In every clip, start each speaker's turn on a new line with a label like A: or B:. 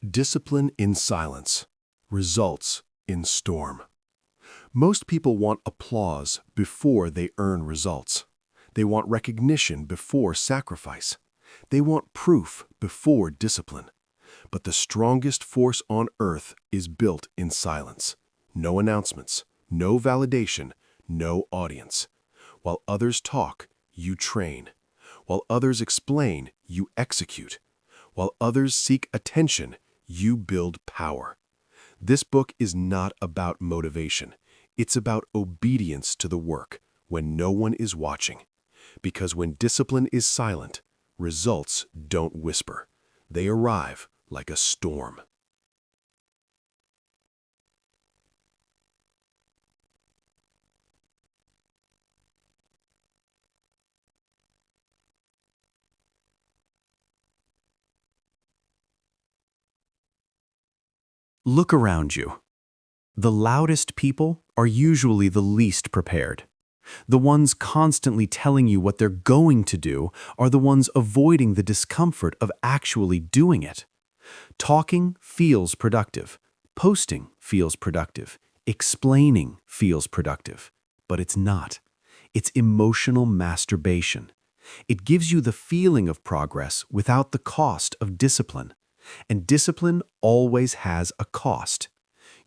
A: Discipline in silence. Results in storm. Most people want applause before they earn results. They want recognition before sacrifice. They want proof before discipline. But the strongest force on earth is built in silence. No announcements, no validation, no audience. While others talk, you train. While others explain, you execute. While others seek attention, you build power. This book is not about motivation. It's about obedience to the work when no one is watching. Because when discipline is silent, results don't whisper. They arrive like a storm.
B: Look around you. The loudest people are usually the least prepared. The ones constantly telling you what they're going to do are the ones avoiding the discomfort of actually doing it. Talking feels productive. Posting feels productive. Explaining feels productive. But it's not. It's emotional masturbation. It gives you the feeling of progress without the cost of discipline. And discipline always has a cost.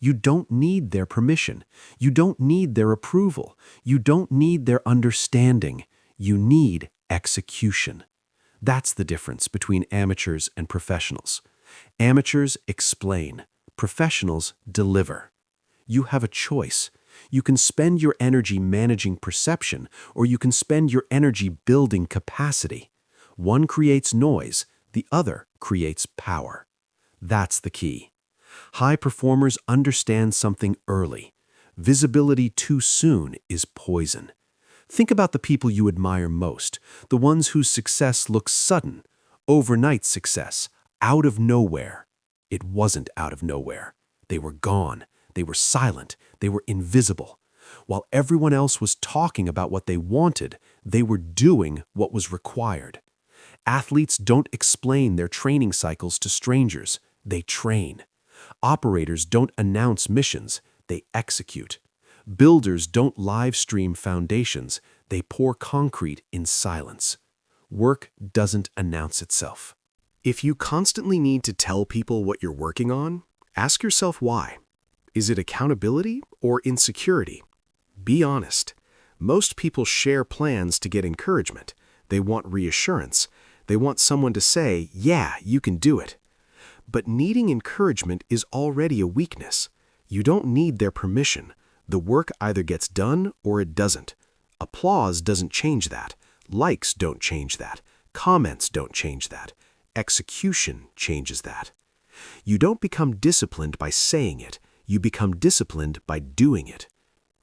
B: You don't need their permission. You don't need their approval. You don't need their understanding. You need execution. That's the difference between amateurs and professionals. Amateurs explain. Professionals deliver. You have a choice. You can spend your energy managing perception, or you can spend your energy building capacity. One creates noise. The other creates power. That's the key. High performers understand something early. Visibility too soon is poison. Think about the people you admire most, the ones whose success looks sudden, overnight success, out of nowhere. It wasn't out of nowhere. They were gone. They were silent. They were invisible. While everyone else was talking about what they wanted, they were doing what was required. Athletes don't explain their training cycles to strangers. They train. Operators don't announce missions. They execute. Builders don't live stream foundations. They pour concrete in silence. Work doesn't announce itself.
A: If you constantly need to tell people what you're working on, ask yourself why. Is it accountability or insecurity? Be honest. Most people share plans to get encouragement. They want reassurance. They want someone to say, yeah, you can do it. But needing encouragement is already a weakness. You don't need their permission. The work either gets done or it doesn't. Applause doesn't change that. Likes don't change that. Comments don't change that. Execution changes that. You don't become disciplined by saying it. You become disciplined by doing it.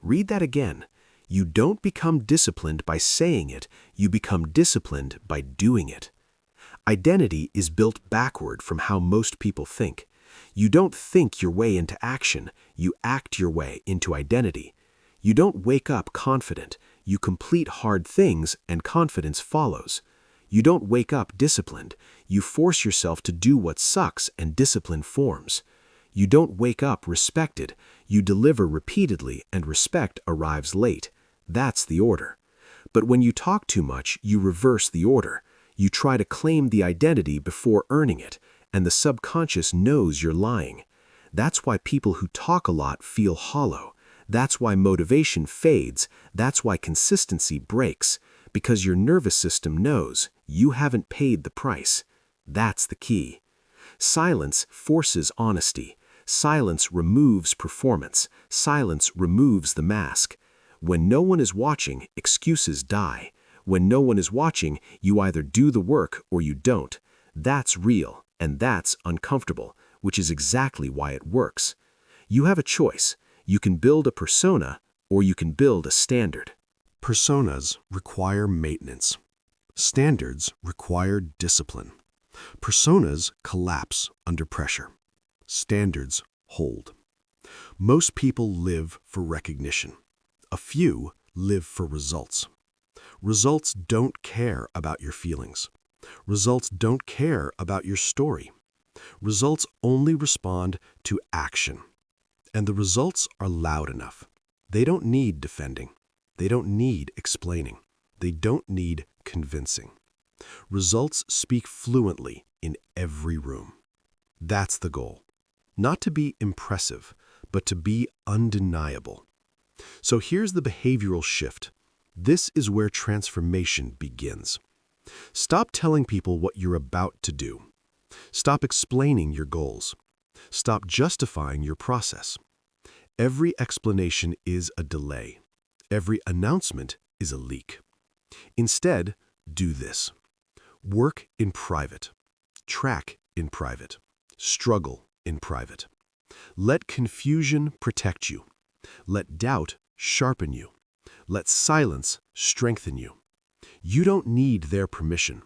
A: Read that again. You don't become disciplined by saying it. You become disciplined by doing it. Identity is built backward from how most people think. You don't think your way into action. You act your way into identity. You don't wake up confident. You complete hard things and confidence follows. You don't wake up disciplined. You force yourself to do what sucks and discipline forms. You don't wake up respected. You deliver repeatedly and respect arrives late. That's the order. But when you talk too much, you reverse the order. You try to claim the identity before earning it, and the subconscious knows you're lying. That's why people who talk a lot feel hollow. That's why motivation fades. That's why consistency breaks. Because your nervous system knows you haven't paid the price. That's the key. Silence forces honesty. Silence removes performance. Silence removes the mask. When no one is watching, excuses die. When no one is watching, you either do the work or you don't. That's real, and that's uncomfortable, which is exactly why it works. You have a choice. You can build a persona, or you can build a standard. Personas require maintenance. Standards require discipline. Personas collapse under pressure. Standards hold. Most people live for recognition. A few live for results. Results don't care about your feelings. Results don't care about your story. Results only respond to action. And the results are loud enough. They don't need defending. They don't need explaining. They don't need convincing. Results speak fluently in every room. That's the goal. Not to be impressive, but to be undeniable. So here's the behavioral shift. This is where transformation begins. Stop telling people what you're about to do. Stop explaining your goals. Stop justifying your process. Every explanation is a delay. Every announcement is a leak. Instead, do this. Work in private. Track in private. Struggle in private. Let confusion protect you. Let doubt sharpen you. Let silence strengthen you. You don't need their permission.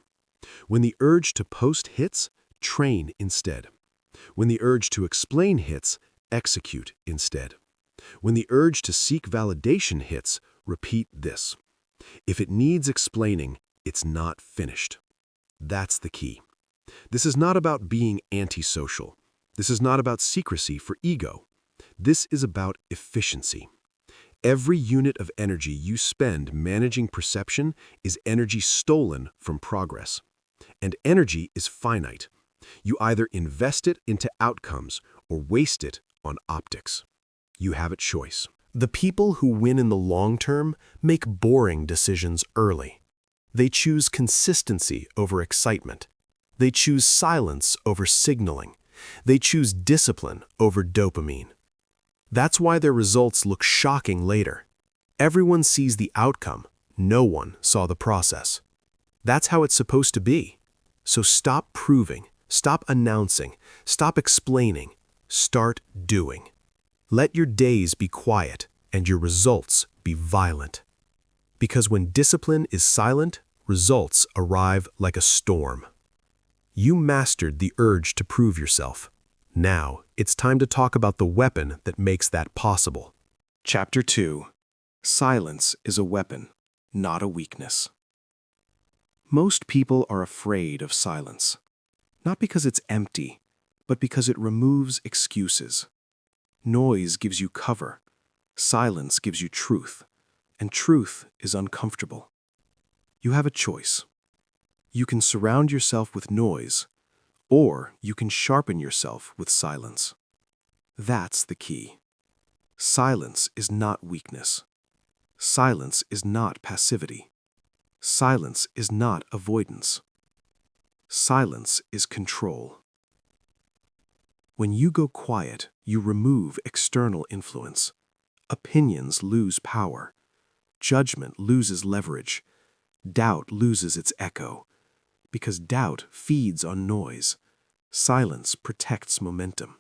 A: When the urge to post hits, train instead. When the urge to explain hits, execute instead. When the urge to seek validation hits, repeat this. If it needs explaining, it's not finished. That's the key. This is not about being antisocial. This is not about secrecy for ego. This is about efficiency. Every unit of energy you spend managing perception is energy stolen from progress. And energy is finite. You either invest it into outcomes or waste it on optics. You have a choice. The people who win in the long term make boring decisions early. They choose consistency over excitement. They choose silence over signaling. They choose discipline over dopamine. That's why their results look shocking later. Everyone sees the outcome. No one saw the process. That's how it's supposed to be. So stop proving, stop announcing, stop explaining, start doing. Let your days be quiet and your results be violent. Because when discipline is silent, results arrive like a storm. You mastered the urge to prove yourself. Now, it's time to talk about the weapon that makes that possible. Chapter 2. Silence is a weapon, not a weakness. Most people are afraid of silence. Not because it's empty, but because it removes excuses. Noise gives you cover. Silence gives you truth. And truth is uncomfortable. You have a choice. You can surround yourself with noise, or you can sharpen yourself with silence. That's the key. Silence is not weakness. Silence is not passivity. Silence is not avoidance. Silence is control. When you go quiet, you remove external influence. Opinions lose power. Judgment loses leverage. Doubt loses its echo. Because doubt feeds on noise. Silence protects momentum.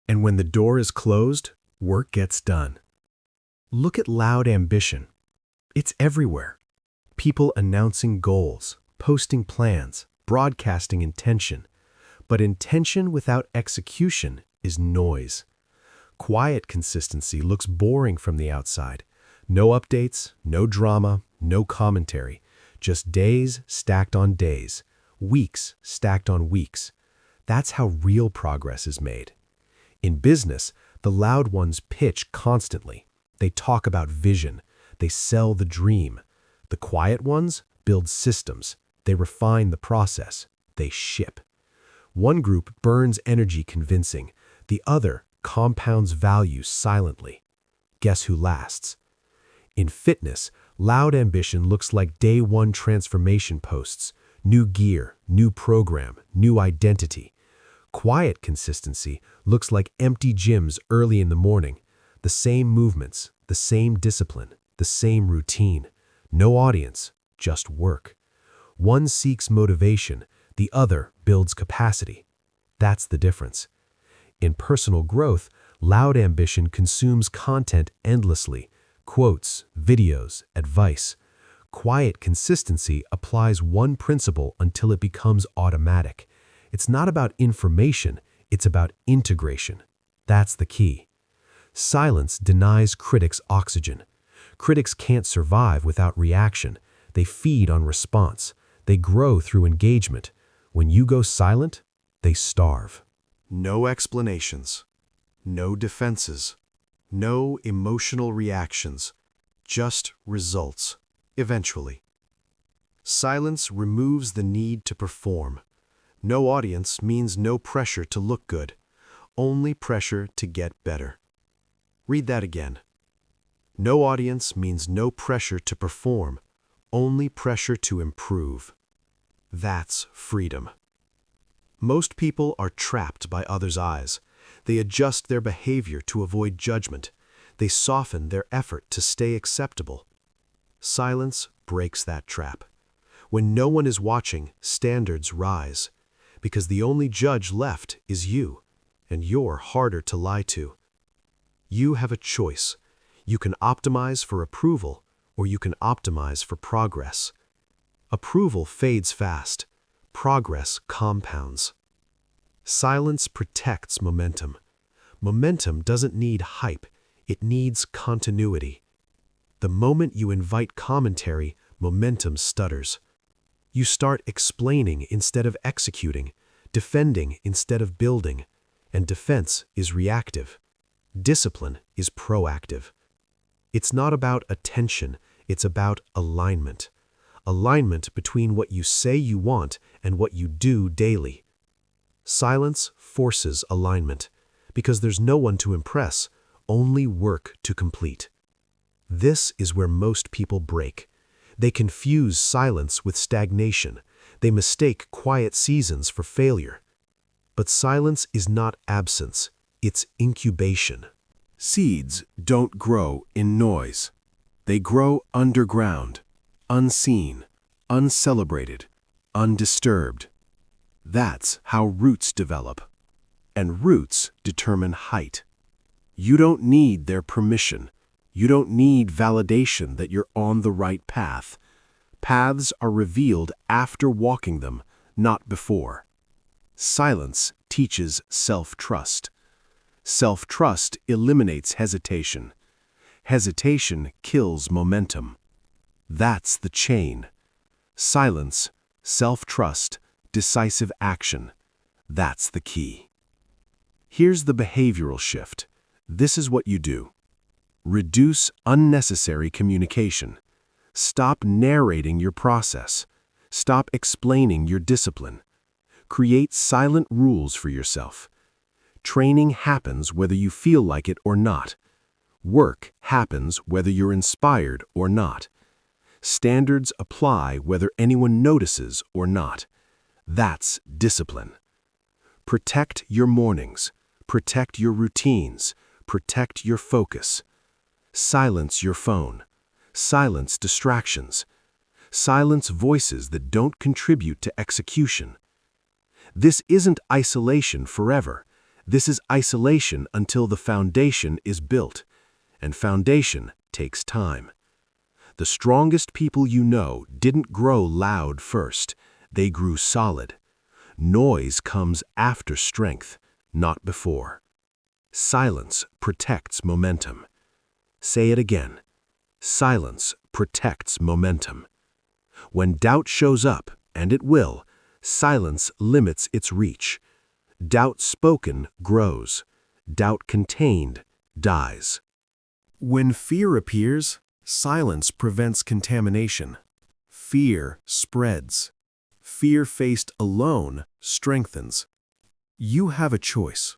A: And when the door is closed, work gets done. Look at loud ambition. It's everywhere. People announcing goals, posting plans, broadcasting intention. But intention without execution is noise. Quiet consistency looks boring from the outside. No updates, no drama, no commentary. Just days stacked on days, weeks stacked on weeks. That's how real progress is made. In business, the loud ones pitch constantly. They talk about vision. They sell the dream. The quiet ones build systems. They refine the process. They ship. One group burns energy convincing. The other compounds value silently. Guess who lasts? In fitness, loud ambition looks like day one transformation posts. New gear, new program, new identity. Quiet consistency looks like empty gyms early in the morning. The same movements, the same discipline, the same routine. No audience, just work. One seeks motivation, the other builds capacity. That's the difference. In personal growth, loud ambition consumes content endlessly. Quotes, videos, advice. Quiet consistency applies one principle until it becomes automatic.
B: It's not about information, it's about integration. That's the key. Silence denies critics oxygen. Critics can't survive without reaction. They feed on response. They grow through engagement. When you go silent, they starve.
A: No explanations, no defenses, no emotional reactions, just results, eventually. Silence removes the need to perform. No audience means no pressure to look good, only pressure to get better. Read that again. No audience means no pressure to perform, only pressure to improve. That's freedom. Most people are trapped by others' eyes. They adjust their behavior to avoid judgment. They soften their effort to stay acceptable. Silence breaks that trap. When no one is watching, standards rise, because the only judge left is you, and you're harder to lie to. You have a choice. You can optimize for approval, or you can optimize for progress. Approval fades fast. Progress compounds. Silence protects momentum. Momentum doesn't need hype, it needs continuity. The moment you invite commentary, momentum stutters. You start explaining instead of executing, defending instead of building, and defense is reactive. Discipline is proactive. It's not about attention, it's about alignment. Alignment between what you say you want and what you do daily. Silence forces alignment, because there's no one to impress, only work to complete. This is where most people break. They confuse silence with stagnation. They mistake quiet seasons for failure. But silence is not absence, it's incubation. Seeds don't grow in noise. They grow underground, unseen, uncelebrated, undisturbed. That's how roots develop. And roots determine height. You don't need their permission. You don't need validation that you're on the right path. Paths are revealed after walking them, not before. Silence teaches self-trust. Self-trust eliminates hesitation. Hesitation kills momentum. That's the chain. Silence, self-trust, decisive action. That's the key. Here's the behavioral shift. This is what you do. Reduce unnecessary communication. Stop narrating your process. Stop explaining your discipline. Create silent rules for yourself. Training happens whether you feel like it or not. Work happens whether you're inspired or not. Standards apply whether anyone notices or not. That's discipline. Protect your mornings. Protect your routines. Protect your focus. Silence your phone. Silence distractions. Silence voices that don't contribute to execution. This isn't isolation forever. This is isolation until the foundation is built. And foundation takes time. The strongest people you know didn't grow loud first. They grew solid. Noise comes after strength, not before. Silence protects momentum. Say it again. Silence protects momentum. When doubt shows up, and it will, silence limits its reach. Doubt spoken grows. Doubt contained dies. When fear appears, silence prevents contamination. Fear spreads. Fear faced alone strengthens. You have a choice.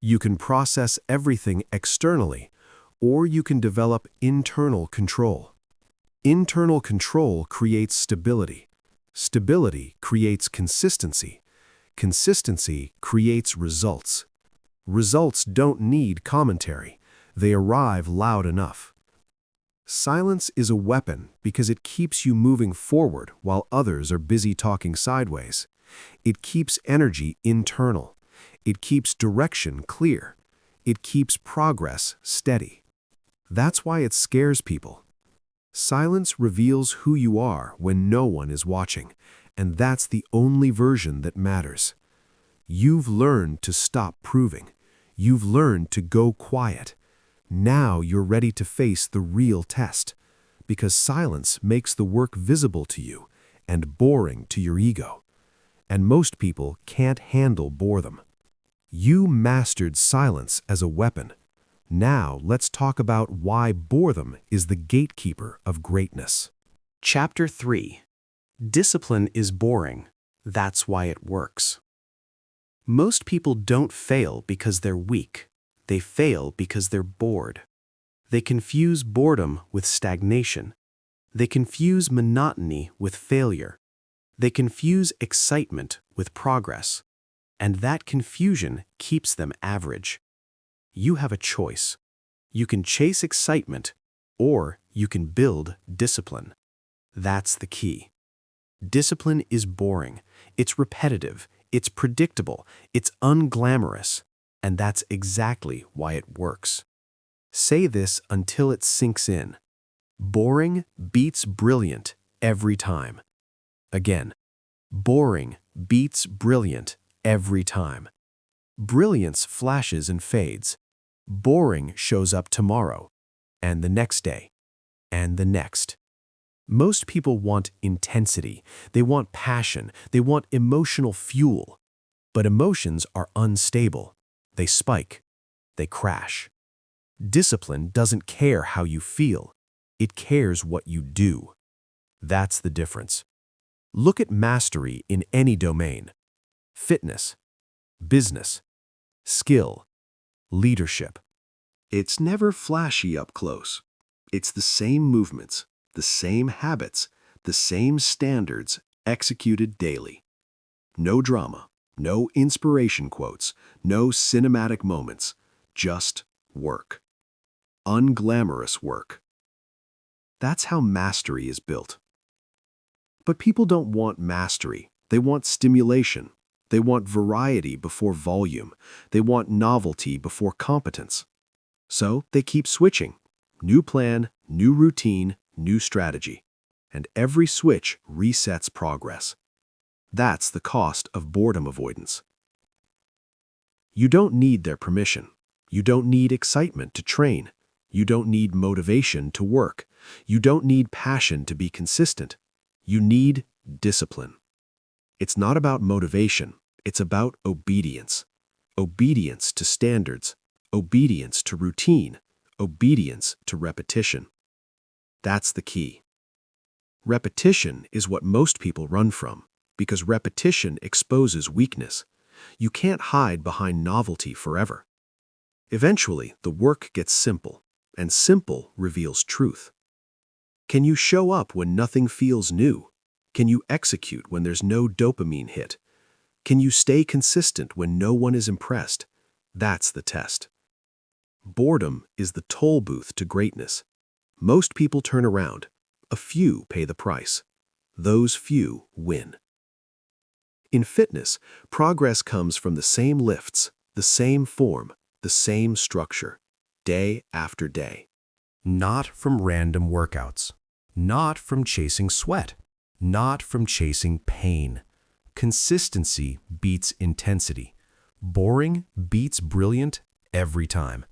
A: You can process everything externally, or you can develop internal control. Internal control creates stability. Stability creates consistency. Consistency creates results. Results don't need commentary. They arrive loud enough. Silence is a weapon because it keeps you moving forward while others are busy talking sideways. It keeps energy internal. It keeps direction clear. It keeps progress steady. That's why it scares people. Silence reveals who you are when no one is watching, and that's the only version that matters. You've learned to stop proving. You've learned to go quiet. Now you're ready to face the real test, because silence makes the work visible to you and boring to your ego. And most people can't handle boredom. You mastered silence as a weapon. Now let's talk about why boredom is the gatekeeper of greatness.
B: Chapter 3. Discipline is boring. That's why it works. Most people don't fail because they're weak. They fail because they're bored. They confuse boredom with stagnation. They confuse monotony with failure. They confuse excitement with progress. And that confusion keeps them average. You have a choice. You can chase excitement, or you can build discipline. That's the key. Discipline is boring. It's repetitive. It's predictable. It's unglamorous. And that's exactly why it works. Say this until it sinks in. Boring beats brilliant every time. Again, boring beats brilliant every time. Brilliance flashes and fades. Boring shows up tomorrow, and the next day, and the next. Most people want intensity. They want passion. They want emotional fuel. But emotions are unstable. They spike. They crash. Discipline doesn't care how you feel. It cares what you do. That's the difference. Look at mastery in any domain. Fitness, business, skill, leadership. It's never flashy up close. It's the same movements, the same habits, the same standards executed daily. No drama, no inspiration quotes, no cinematic moments, just work. Unglamorous work. That's how mastery is built. But people don't want mastery. They want stimulation. They want variety before volume. They want novelty before competence. So they keep switching. New plan, new routine, new strategy. And every switch resets progress. That's the cost of boredom avoidance. You don't need their permission. You don't need excitement to train. You don't need motivation to work. You don't need passion to be consistent. You need discipline. It's not about motivation. It's about obedience. Obedience to standards. Obedience to routine. Obedience to repetition. That's the key. Repetition is what most people run from, because repetition exposes weakness. You can't hide behind novelty forever. Eventually, the work gets simple, and simple reveals truth. Can you show up when nothing feels new? Can you execute when there's no dopamine hit? Can you stay consistent when no one is impressed? That's the test. Boredom is the toll booth to greatness. Most people turn around. A few pay the price. Those few win. In fitness, progress comes from the same lifts, the same form, the same structure, day after day. Not from random workouts. Not from chasing sweat. Not from chasing pain. Consistency beats intensity. Boring beats brilliant every time.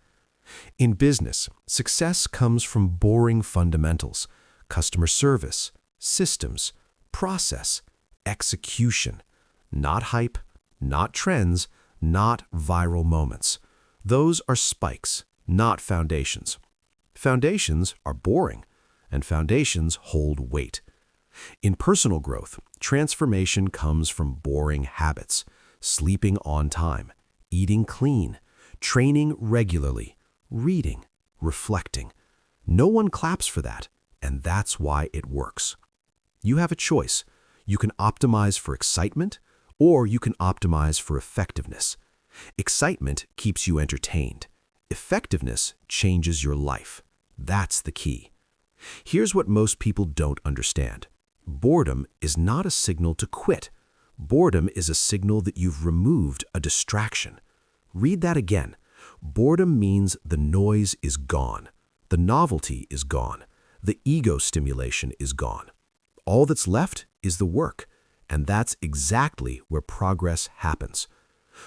B: In business, success comes from boring fundamentals: customer service, systems, process, execution. Not hype, not trends, not viral moments. Those are spikes, not foundations. Foundations are boring, and foundations hold weight. In personal growth, transformation comes from boring habits: sleeping on time, eating clean, training regularly, reading, reflecting. No one claps for that, and that's why it works. You have a choice. You can optimize for excitement, or you can optimize for effectiveness. Excitement keeps you entertained. Effectiveness changes your life. That's the key. Here's what most people don't understand. Boredom is not a signal to quit. Boredom is a signal that you've removed a distraction. Read that again. Boredom means the noise is gone. The novelty is gone. The ego stimulation is gone. All that's left is the work, and that's exactly where progress happens.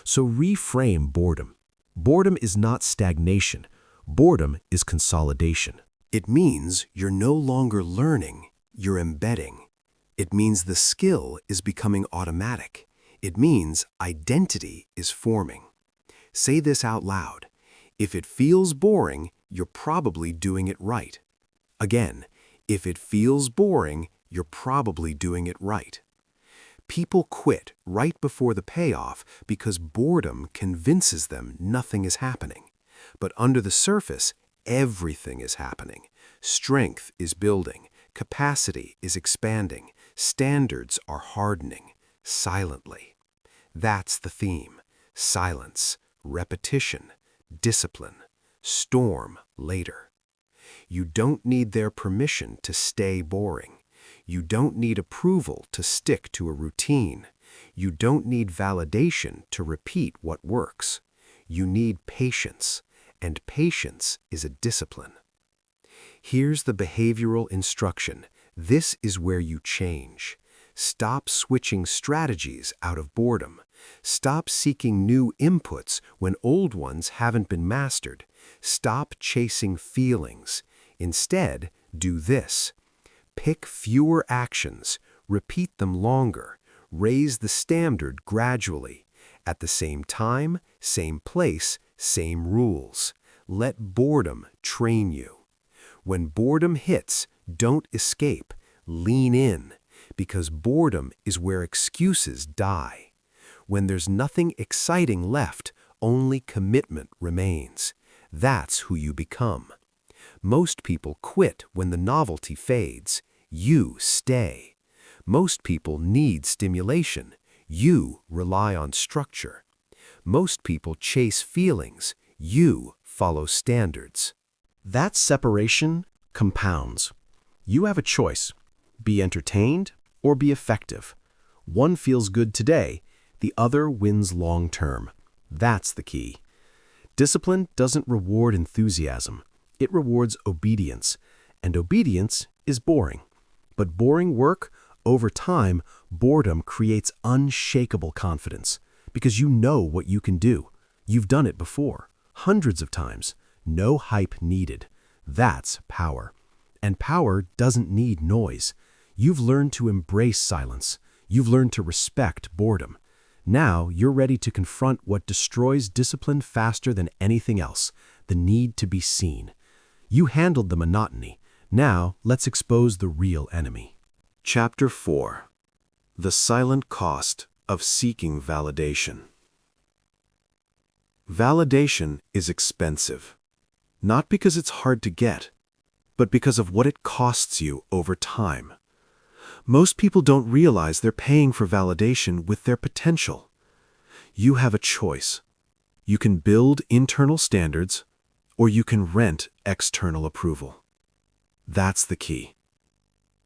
A: So reframe boredom. Boredom is not stagnation. Boredom is consolidation. It means you're no longer learning, you're embedding. It means the skill is becoming automatic. It means identity is forming. Say this out loud. If it feels boring, you're probably doing it right. Again, if it feels boring, you're probably doing it right. People quit right before the payoff because boredom convinces them nothing is happening. But under the surface, everything is happening. Strength is building. Capacity is expanding. Standards are hardening, silently. That's the theme. Silence, repetition, discipline, storm later. You don't need their permission to stay boring. You don't need approval to stick to a routine. You don't need validation to repeat what works. You need patience, and patience is a discipline. Here's the behavioral instruction. This is where you change. Stop switching strategies out of boredom. Stop seeking new inputs when old ones haven't been mastered. Stop chasing feelings. Instead, do this. Pick fewer actions, repeat them longer, raise the standard gradually. At the same time, same place, same rules. Let boredom train you. When boredom hits, don't escape, lean in, because boredom is where excuses die. When there's nothing exciting left, only commitment remains. That's who you become. Most people quit when the novelty fades. You stay. Most people need stimulation. You rely on structure. Most people chase feelings. You follow standards. That separation compounds. You have a choice. Be entertained or be effective. One feels good today, the other wins long term. That's the key. Discipline doesn't reward enthusiasm. It rewards obedience, and obedience is boring. But boring work, over time, boredom creates unshakable confidence, because you know what you can do. You've done it before, hundreds of times. No hype needed. That's power. And power doesn't need noise. You've learned to embrace silence. You've learned to respect boredom. Now you're ready to confront what destroys discipline faster than anything else, the need to be seen. You handled the monotony. Now let's expose the real enemy. Chapter 4. The Silent Cost of Seeking Validation. Validation is expensive. Not because it's hard to get, but because of what it costs you over time. Most people don't realize they're paying for validation with their potential. You have a choice. You can build internal standards, or you can rent external approval. That's the key.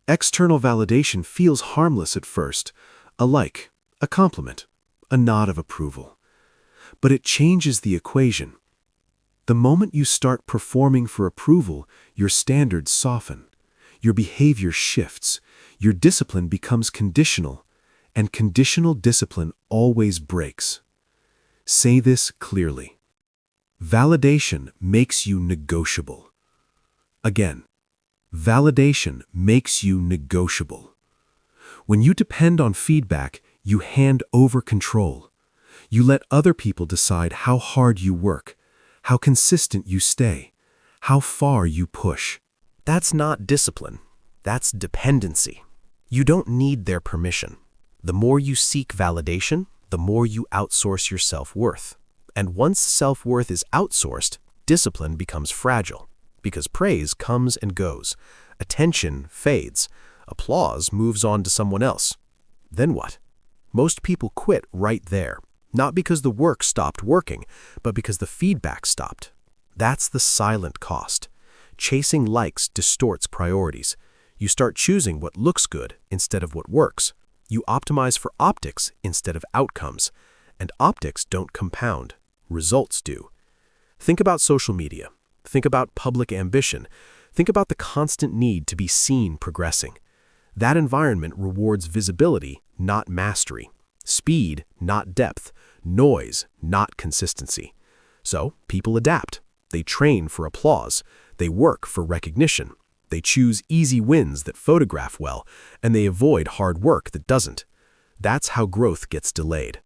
A: External validation feels harmless at first, a like, a compliment, a nod of approval. But it changes the equation. The moment you start performing for approval, your standards soften. Your behavior shifts. Your discipline becomes conditional, and conditional discipline always breaks. Say this clearly. Validation makes you negotiable. Again, validation makes you negotiable. When you depend on feedback, you hand over control. You let other people decide how hard you work, how consistent you stay, how far you push. That's not discipline. That's dependency. You don't need their permission. The more you seek validation, the more you outsource your self-worth. And once self-worth is outsourced, discipline becomes fragile, because praise comes and goes, attention fades, applause moves on to someone else. Then what? Most people quit right there, not because the work stopped working, but because the feedback stopped. That's the silent cost. Chasing likes distorts priorities. You start choosing what looks good instead of what works. You optimize for optics instead of outcomes. And optics don't compound. Results do. Think about social media. Think about public ambition. Think about the constant need to be seen progressing. That environment rewards visibility, not mastery. Speed, not depth. noise, not consistency. So people adapt. They train for applause. They work for recognition. They choose easy wins that photograph well, and they avoid hard work that doesn't. That's how growth gets delayed.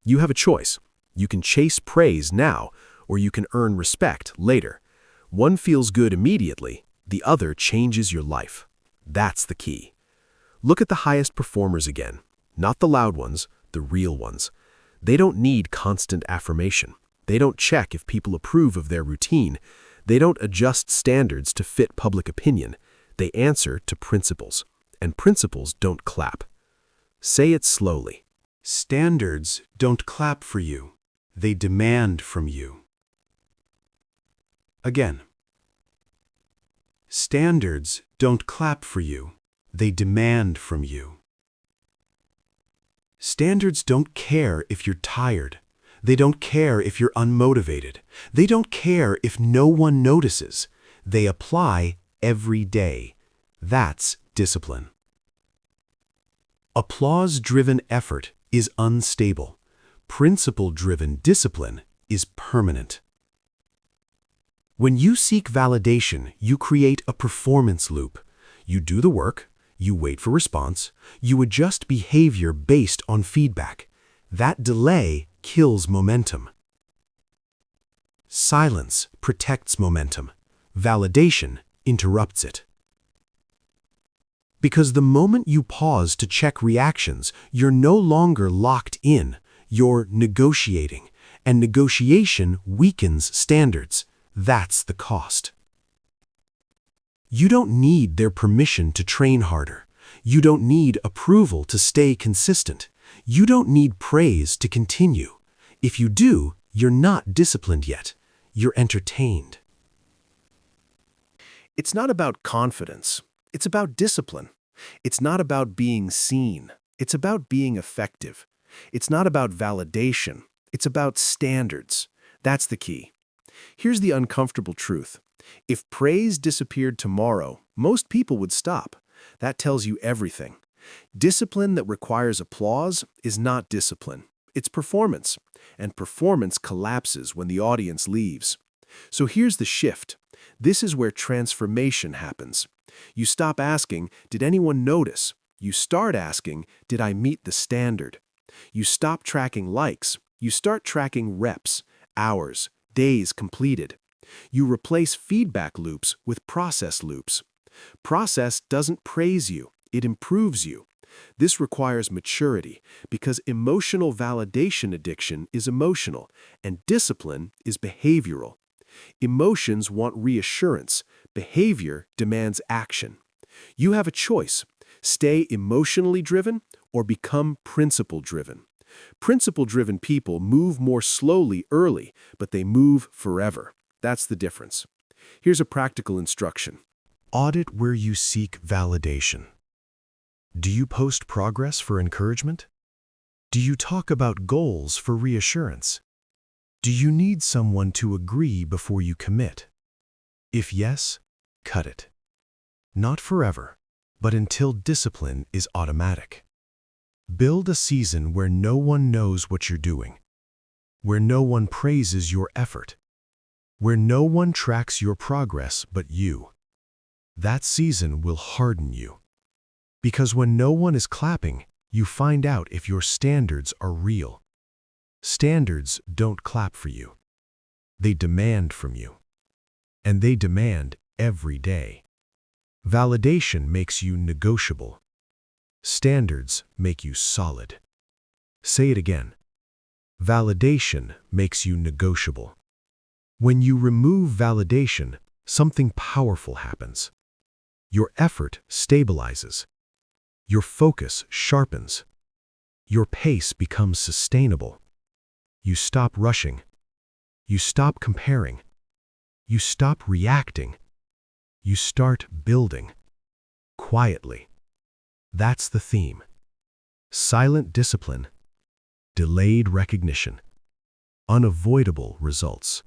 A: You have a choice. You can chase praise now, or you can earn respect later. One feels good immediately, the other changes your life. That's the key. Look at the highest performers again, not the loud ones, the real ones. They don't need constant affirmation. They don't check if people approve of their routine. They don't adjust standards to fit public opinion. They answer to principles, and principles don't clap. Say it slowly.
B: Standards don't clap for you. They demand from you. Again. Standards don't clap for you. They demand from you. Standards don't care if you're tired. They don't care if you're unmotivated. They don't care if no one notices. They apply every day. That's discipline. Applause-driven effort is unstable. Principle-driven discipline is permanent. When you seek validation, you create a performance loop. You do the work, you wait for response, you adjust behavior based on feedback. That delay kills momentum. Silence protects momentum. Validation interrupts it. Because the moment you pause to check reactions, you're no longer locked in, you're negotiating, and negotiation weakens standards. That's the cost. You don't need their permission to train harder. You don't need approval to stay consistent. You don't need praise to continue. If you do, you're not disciplined yet. You're entertained.
A: It's not about confidence. It's about discipline. It's not about being seen. It's about being effective. It's not about validation. It's about standards. That's the key. Here's the uncomfortable truth. If praise disappeared tomorrow, most people would stop. That tells you everything. Discipline that requires applause is not discipline. It's performance. And performance collapses when the audience leaves. So here's the shift. This is where transformation happens. You stop asking, did anyone notice? You start asking, did I meet the standard? You stop tracking likes. You start tracking reps, hours, days completed. You replace feedback loops with process loops. Process doesn't praise you, it improves you. This requires maturity because emotional validation addiction is emotional and discipline is behavioral. Emotions want reassurance. Behavior demands action. You have a choice. Stay emotionally driven or become principle-driven. Principle-driven people move more slowly early, but they move forever. That's the difference. Here's a practical instruction.
B: Audit where you seek validation. Do you post progress for encouragement? Do you talk about goals for reassurance? Do you need someone to agree before you commit? If yes, cut it. Not forever, but until discipline is automatic. Build a season where no one knows what you're doing, where no one praises your effort, where no one tracks your progress but you. That season will harden you. Because when no one is clapping, you find out if your standards are real. Standards don't clap for you. They demand from you. And they demand every day. Validation makes you negotiable. Standards make you solid. Say it again. Validation makes you negotiable. When you remove validation, something powerful happens. Your effort stabilizes. Your focus sharpens. Your pace becomes sustainable. You stop rushing. You stop comparing. You stop reacting. You start building. Quietly. That's the theme. Silent discipline. Delayed recognition. Unavoidable results.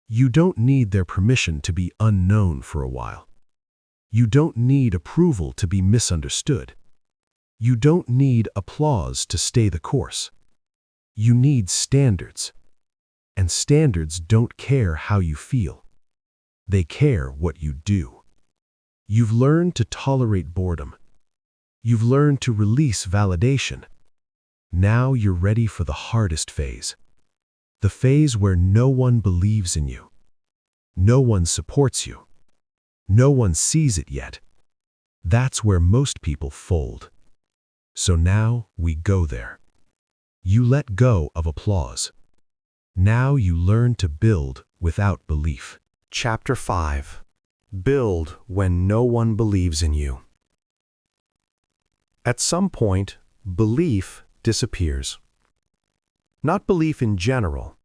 B: You don't need their permission to be unknown for a while. You don't need approval to be misunderstood. You don't need applause to stay the course.
A: You need standards. And standards don't care how you feel. They care what you do. You've learned to tolerate boredom. You've learned to release validation. Now you're ready for the hardest phase. The phase where no one believes in you. No one supports you. No one sees it yet. That's where most people fold. So now we go there. You let go of applause. Now you learn to build without belief. Chapter 5. Build when no one believes in you. At some point, belief disappears. Not belief in general.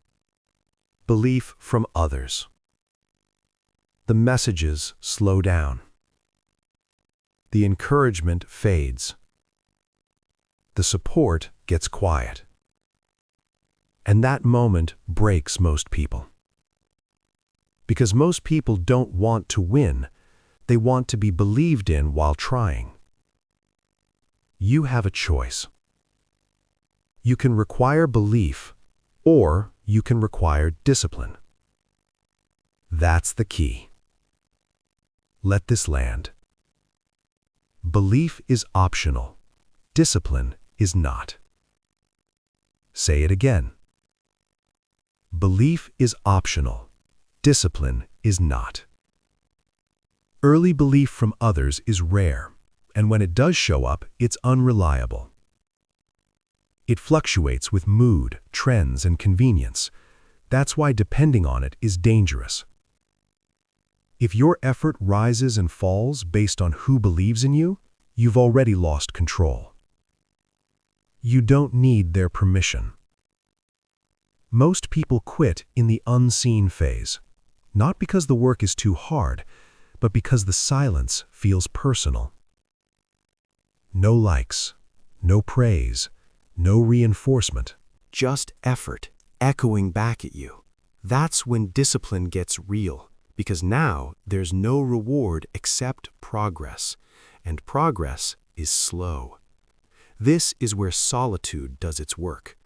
A: Belief from others. The messages slow down. The encouragement fades. The support gets quiet. And that moment breaks most people. Because most people don't want to win, they want to be believed in while trying. You have a choice. You can require belief, or you can require discipline. That's the key. Let this land. Belief is optional. Discipline is not. Say it again. Belief is optional. Discipline is not. Early belief from others is rare, and when it does show up, it's unreliable. It fluctuates with mood, trends, and convenience. That's why depending on it is dangerous. If your effort rises and falls based on who believes in you, you've already lost control. You don't need their permission. Most people quit in the unseen phase, not because the work is too hard, but because the silence feels personal. No likes, no praise, no reinforcement. Just effort echoing back at you. That's when discipline gets real, because now there's no reward except progress, and progress is slow. This is where solitude does its work.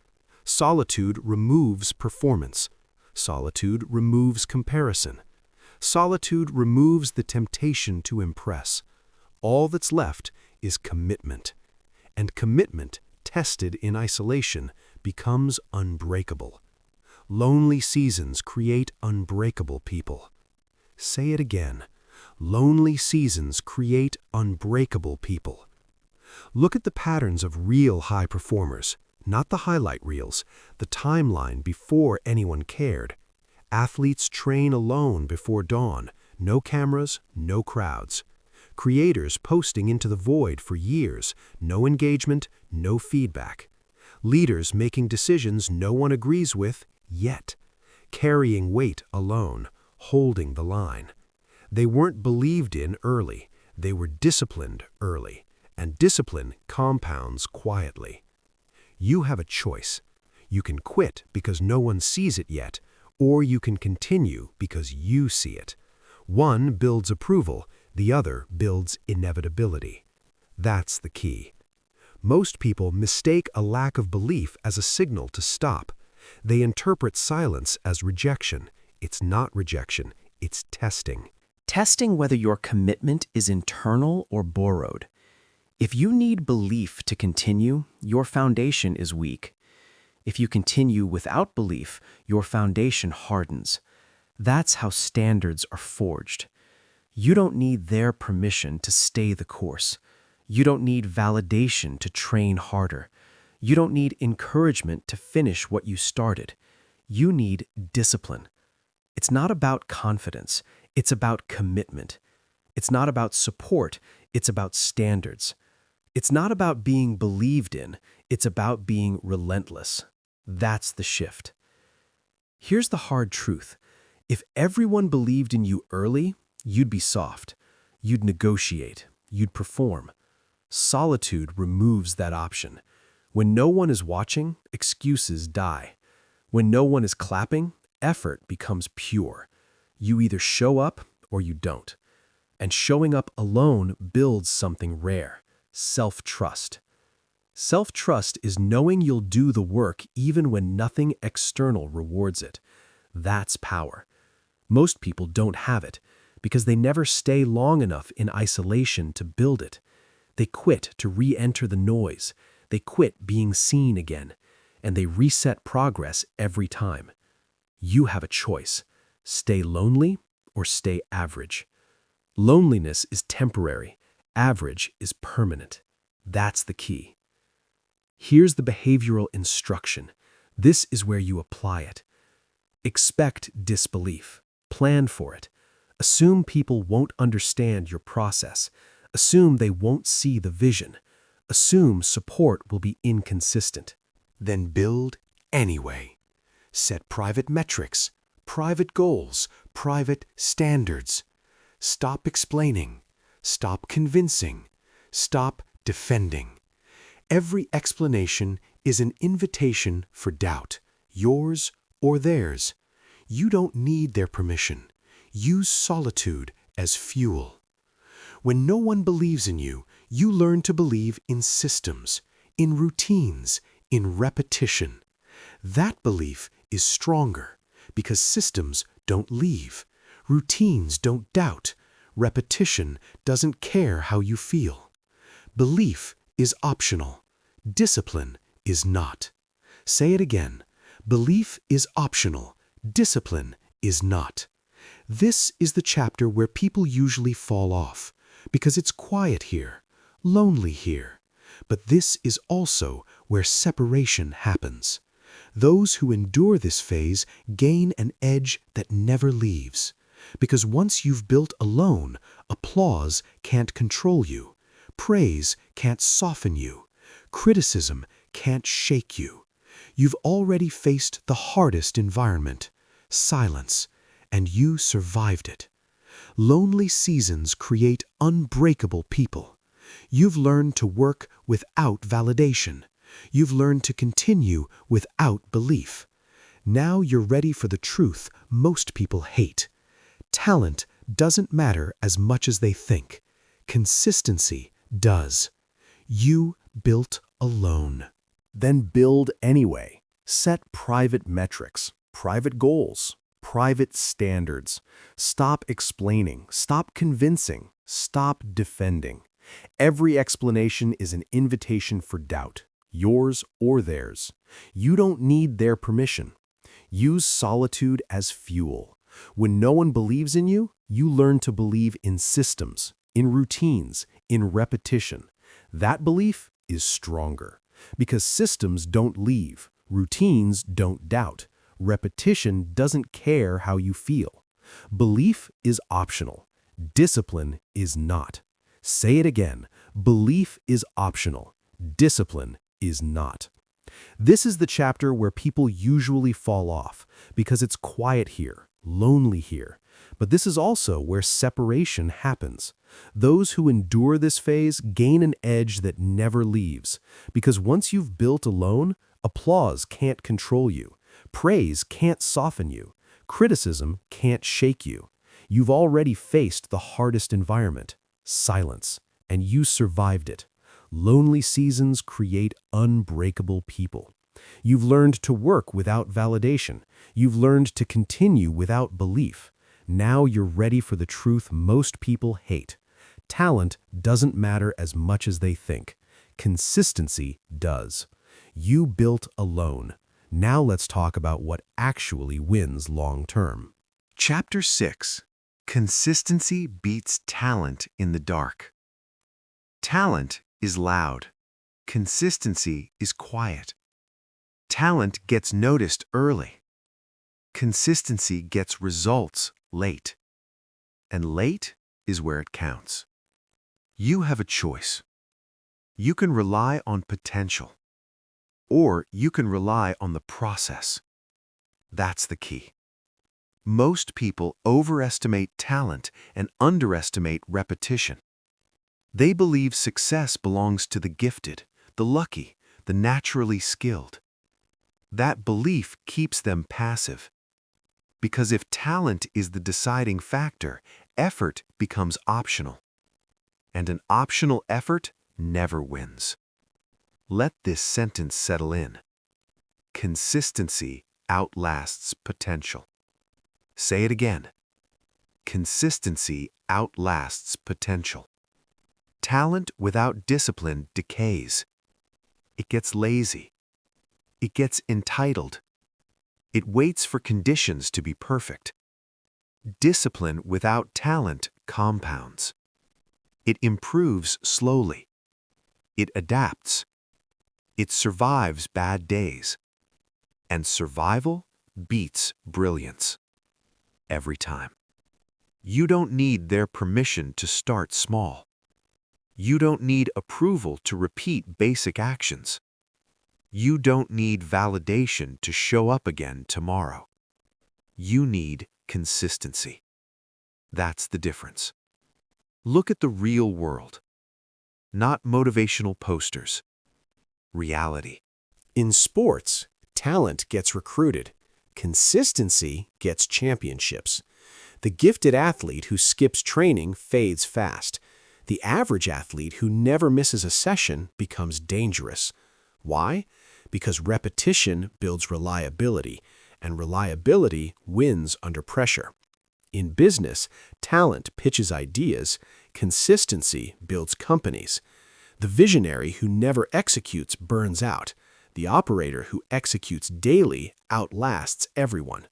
A: Solitude removes performance. Solitude removes comparison. Solitude removes the temptation to impress. All that's left is commitment. And commitment, tested in isolation, becomes unbreakable. Lonely seasons create unbreakable people. Say it again. Lonely seasons create unbreakable people. Look at the patterns of real high performers, not the highlight reels, the timeline before anyone cared. Athletes train alone before dawn, no cameras, no crowds. Creators posting into the void for years, no engagement, no feedback. Leaders making decisions no one agrees with, yet. Carrying weight alone, holding the line. They weren't believed in early, they were disciplined early, and discipline compounds quietly. You have a choice. You can quit because no one sees it yet, or you can continue because you see it. One builds approval, the other builds inevitability. That's the key. Most people mistake a lack of belief as a signal to stop. They interpret silence as rejection. It's not rejection, it's testing.
C: Testing whether your commitment is internal or borrowed. If you need belief to continue, your foundation is weak. If you continue without belief, your foundation hardens. That's how standards are forged. You don't need their permission to stay the course. You don't need validation to train harder. You don't need encouragement to finish what you started. You need discipline. It's not about confidence. It's about commitment. It's not about support. It's about standards. It's not about being believed in. It's about being relentless. That's the shift. Here's the hard truth. If everyone believed in you early, you'd be soft. You'd negotiate. You'd perform. Solitude removes that option. When no one is watching, excuses die. When no one is clapping, effort becomes pure. You either show up or you don't. And showing up alone builds something rare, self-trust. Self-trust is knowing you'll do the work even when nothing external rewards it. That's power. Most people don't have it because they never stay long enough in isolation to build it. They quit to re-enter the noise. They quit being seen again, and they reset progress every time. You have a choice: stay lonely or stay average. Loneliness is temporary. Average is permanent. That's the key. Here's the behavioral instruction. This is where you apply it. Expect disbelief. Plan for it. Assume people won't understand your process. Assume they won't see the vision. Assume support will be inconsistent.
A: Then build anyway. Set private metrics, private goals, private standards. Stop explaining. Stop convincing. Stop defending. Every explanation is an invitation for doubt, yours or theirs. You don't need their permission. Use solitude as fuel. When no one believes in you, you learn to believe in systems, in routines, in repetition. That belief is stronger because systems don't leave. Routines don't doubt. Repetition doesn't care how you feel. Belief is optional. Discipline is not. Say it again. Belief is optional. Discipline is not. This is the chapter where people usually fall off because it's quiet here, lonely here. But this is also where separation happens. Those who endure this phase gain an edge that never leaves. Because once you've built alone, applause can't control you. Praise can't soften you. Criticism can't shake you. You've already faced the hardest environment, silence, and you survived it. Lonely seasons create unbreakable people. You've learned to work without validation. You've learned to continue without belief. Now you're ready for the truth most people hate. Talent doesn't matter as much as they think. Consistency does. You built alone.
B: Then build anyway. Set private metrics, private goals, private standards. Stop explaining, stop convincing, stop defending. Every explanation is an invitation for doubt, yours or theirs. You don't need their permission. Use solitude as fuel. When no one believes in you, you learn to believe in systems, in routines, in repetition. That belief is stronger because systems don't leave, routines don't doubt, repetition doesn't care how you feel. Belief is optional. Discipline is not. Say it again. Belief is optional. Discipline is not. This is the chapter where people usually fall off because it's quiet here, lonely here. But this is also where separation happens. Those who endure this phase gain an edge that never leaves, because once you've built alone, applause can't control you. Praise can't soften you. Criticism can't shake you. You've already faced the hardest environment, silence, and you survived it. Lonely seasons create unbreakable people. You've learned to work without validation. You've learned to continue without belief. Now you're ready for the truth most people hate. Talent doesn't matter as much as they think. Consistency does. You built alone. Now let's talk about what actually wins long term.
A: Chapter 6. Consistency beats talent in the dark. Talent is loud. Consistency is quiet. Talent gets noticed early. Consistency gets results late. And late is where it counts. You have a choice. You can rely on potential, or you can rely on the process. That's the key. Most people overestimate talent and underestimate repetition. They believe success belongs to the gifted, the lucky, the naturally skilled. That belief keeps them passive. Because if talent is the deciding factor, effort becomes optional. And an optional effort never wins.
B: Let this sentence settle in. Consistency outlasts potential. Say it again. Consistency outlasts potential. Talent without discipline decays. It gets lazy. It gets entitled. It waits for conditions to be perfect. Discipline without talent compounds. It improves slowly. It adapts. It survives bad days. And survival beats brilliance. Every time. You don't need their permission to start small. You don't need approval to repeat basic actions. You don't need validation to show up again tomorrow. You need consistency. That's the difference. Look at the real world. Not motivational posters. Reality.
A: In sports, talent gets recruited. Consistency gets championships. The gifted athlete who skips training fades fast. The average athlete who never misses a session becomes dangerous. Why? Because repetition builds reliability, and reliability wins under pressure. In business, talent pitches ideas, consistency builds companies. The visionary who never executes burns out. The operator who executes daily outlasts everyone.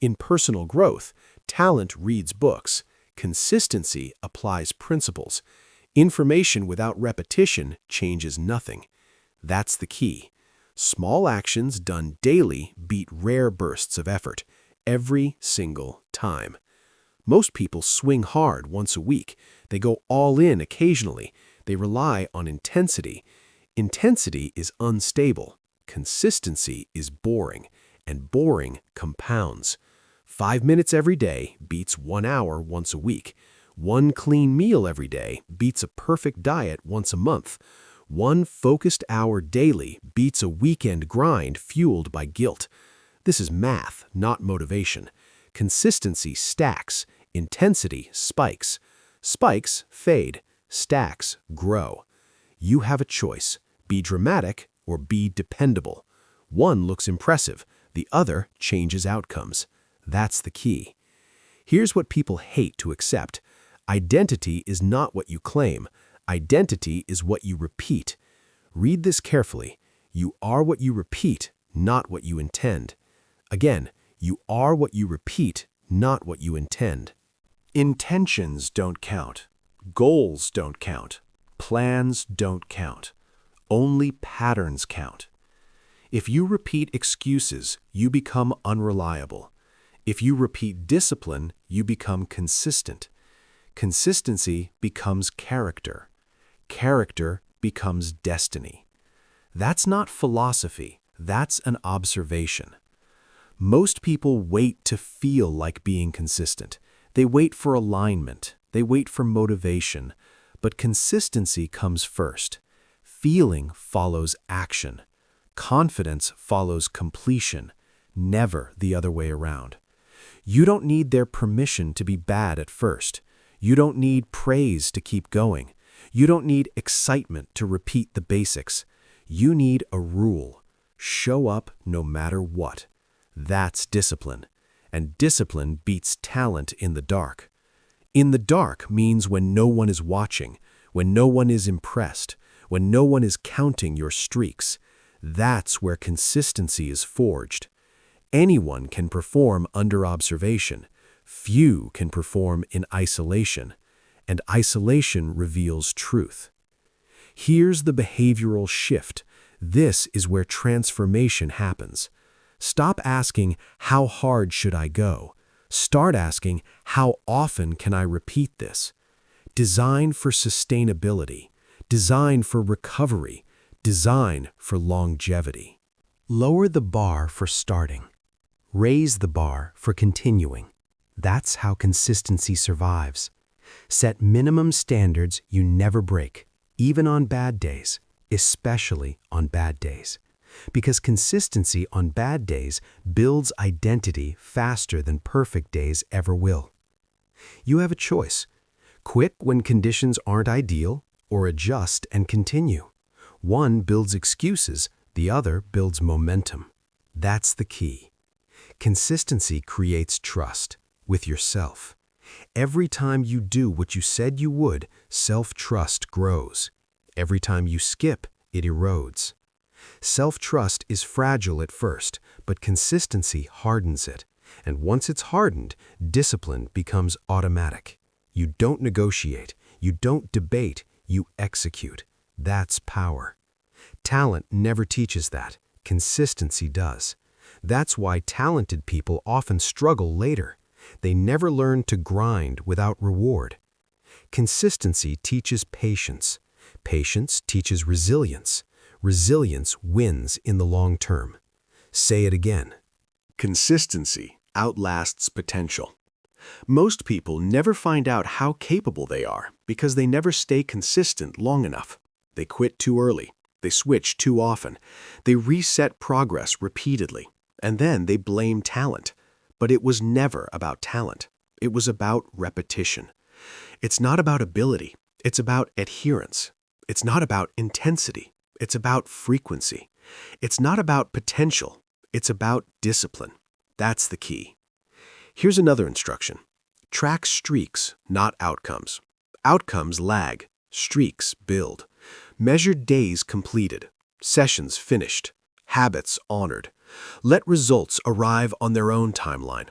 A: In personal growth, talent reads books. Consistency applies principles. Information without repetition changes nothing. That's the key. Small actions done daily beat rare bursts of effort, every single time. Most people swing hard once a week. They go all in occasionally. They rely on intensity. Intensity is unstable. Consistency is boring, and boring compounds. 5 minutes every day beats 1 hour once a week. 1 clean meal every day beats a perfect diet once a month. 1 focused hour daily beats a weekend grind fueled by guilt. This is math, not motivation. Consistency stacks. Intensity spikes. Spikes fade. Stacks grow. You have a choice. Be dramatic or be dependable. One looks impressive. The other changes outcomes. That's the key. Here's what people hate to accept. Identity is not what you claim. Identity is what you repeat. Read this carefully. You are what you repeat, not what you intend. Again, you are what you repeat, not what you intend. Intentions don't count. Goals don't count. Plans don't count. Only patterns count. If you repeat excuses, you become unreliable. If you repeat discipline, you become consistent. Consistency becomes character. Character becomes destiny. That's not philosophy. That's an observation. Most people wait to feel like being consistent. They wait for alignment. They wait for motivation. But consistency comes first. Feeling follows action. Confidence follows completion. Never the other way around. You don't need their permission to be bad at first. You don't need praise to keep going. You don't need excitement to repeat the basics. You need a rule. Show up no matter what. That's discipline. And discipline beats talent in the dark. In the dark means when no one is watching, when no one is impressed, when no one is counting your streaks. That's where consistency is forged. Anyone can perform under observation. Few can perform in isolation. And isolation reveals truth. Here's the behavioral shift. This is where transformation happens. Stop asking, how hard should I go? Start asking, how often can I repeat this? Design for sustainability. Design for recovery. Design for longevity. Lower the bar for starting. Raise the bar for continuing. That's how consistency survives. Set minimum standards you never break, even on bad days, especially on bad days. Because consistency on bad days builds identity faster than perfect days ever will. You have a choice. Quit when conditions aren't ideal, or adjust and continue. One builds excuses, the other builds momentum. That's the key. Consistency creates trust with yourself. Every time you do what you said you would, self-trust grows. Every time you skip, it erodes. Self-trust is fragile at first, but consistency hardens it. And once it's hardened, discipline becomes automatic. You don't negotiate, you don't debate, you execute. That's power. Talent never teaches that. Consistency does. That's why talented people often struggle later. They never learn to grind without reward. Consistency teaches patience. Patience teaches resilience. Resilience wins in the long term. Say it again.
B: Consistency outlasts potential. Most people never find out how capable they are because they never stay consistent long enough. They quit too early. They switch too often. They reset progress repeatedly. And then they blame talent. But it was never about talent. It was about repetition. It's not about ability. It's about adherence. It's not about intensity. It's about frequency. It's not about potential. It's about discipline. That's the key. Here's another instruction. Track streaks, not outcomes. Outcomes lag. Streaks build. Measure days completed, sessions finished, habits honored. Let results arrive on their own timeline.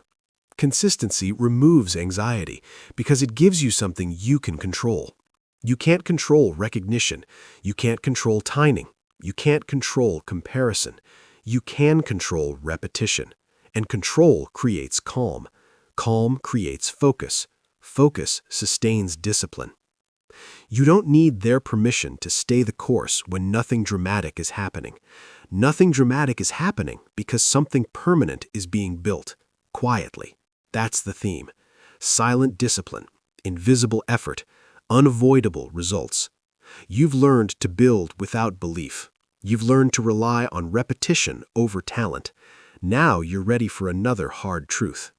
B: Consistency removes anxiety because it gives you something you can control. You can't control recognition. You can't control timing. You can't control comparison. You can control repetition. And control creates calm. Calm creates focus. Focus sustains discipline. You don't need their permission to stay the course when nothing dramatic is happening. Nothing dramatic is happening because something permanent is being built, quietly. That's the theme. Silent discipline, invisible effort, unavoidable results. You've learned to build without belief. You've learned to rely on repetition over talent. Now you're ready for another hard truth.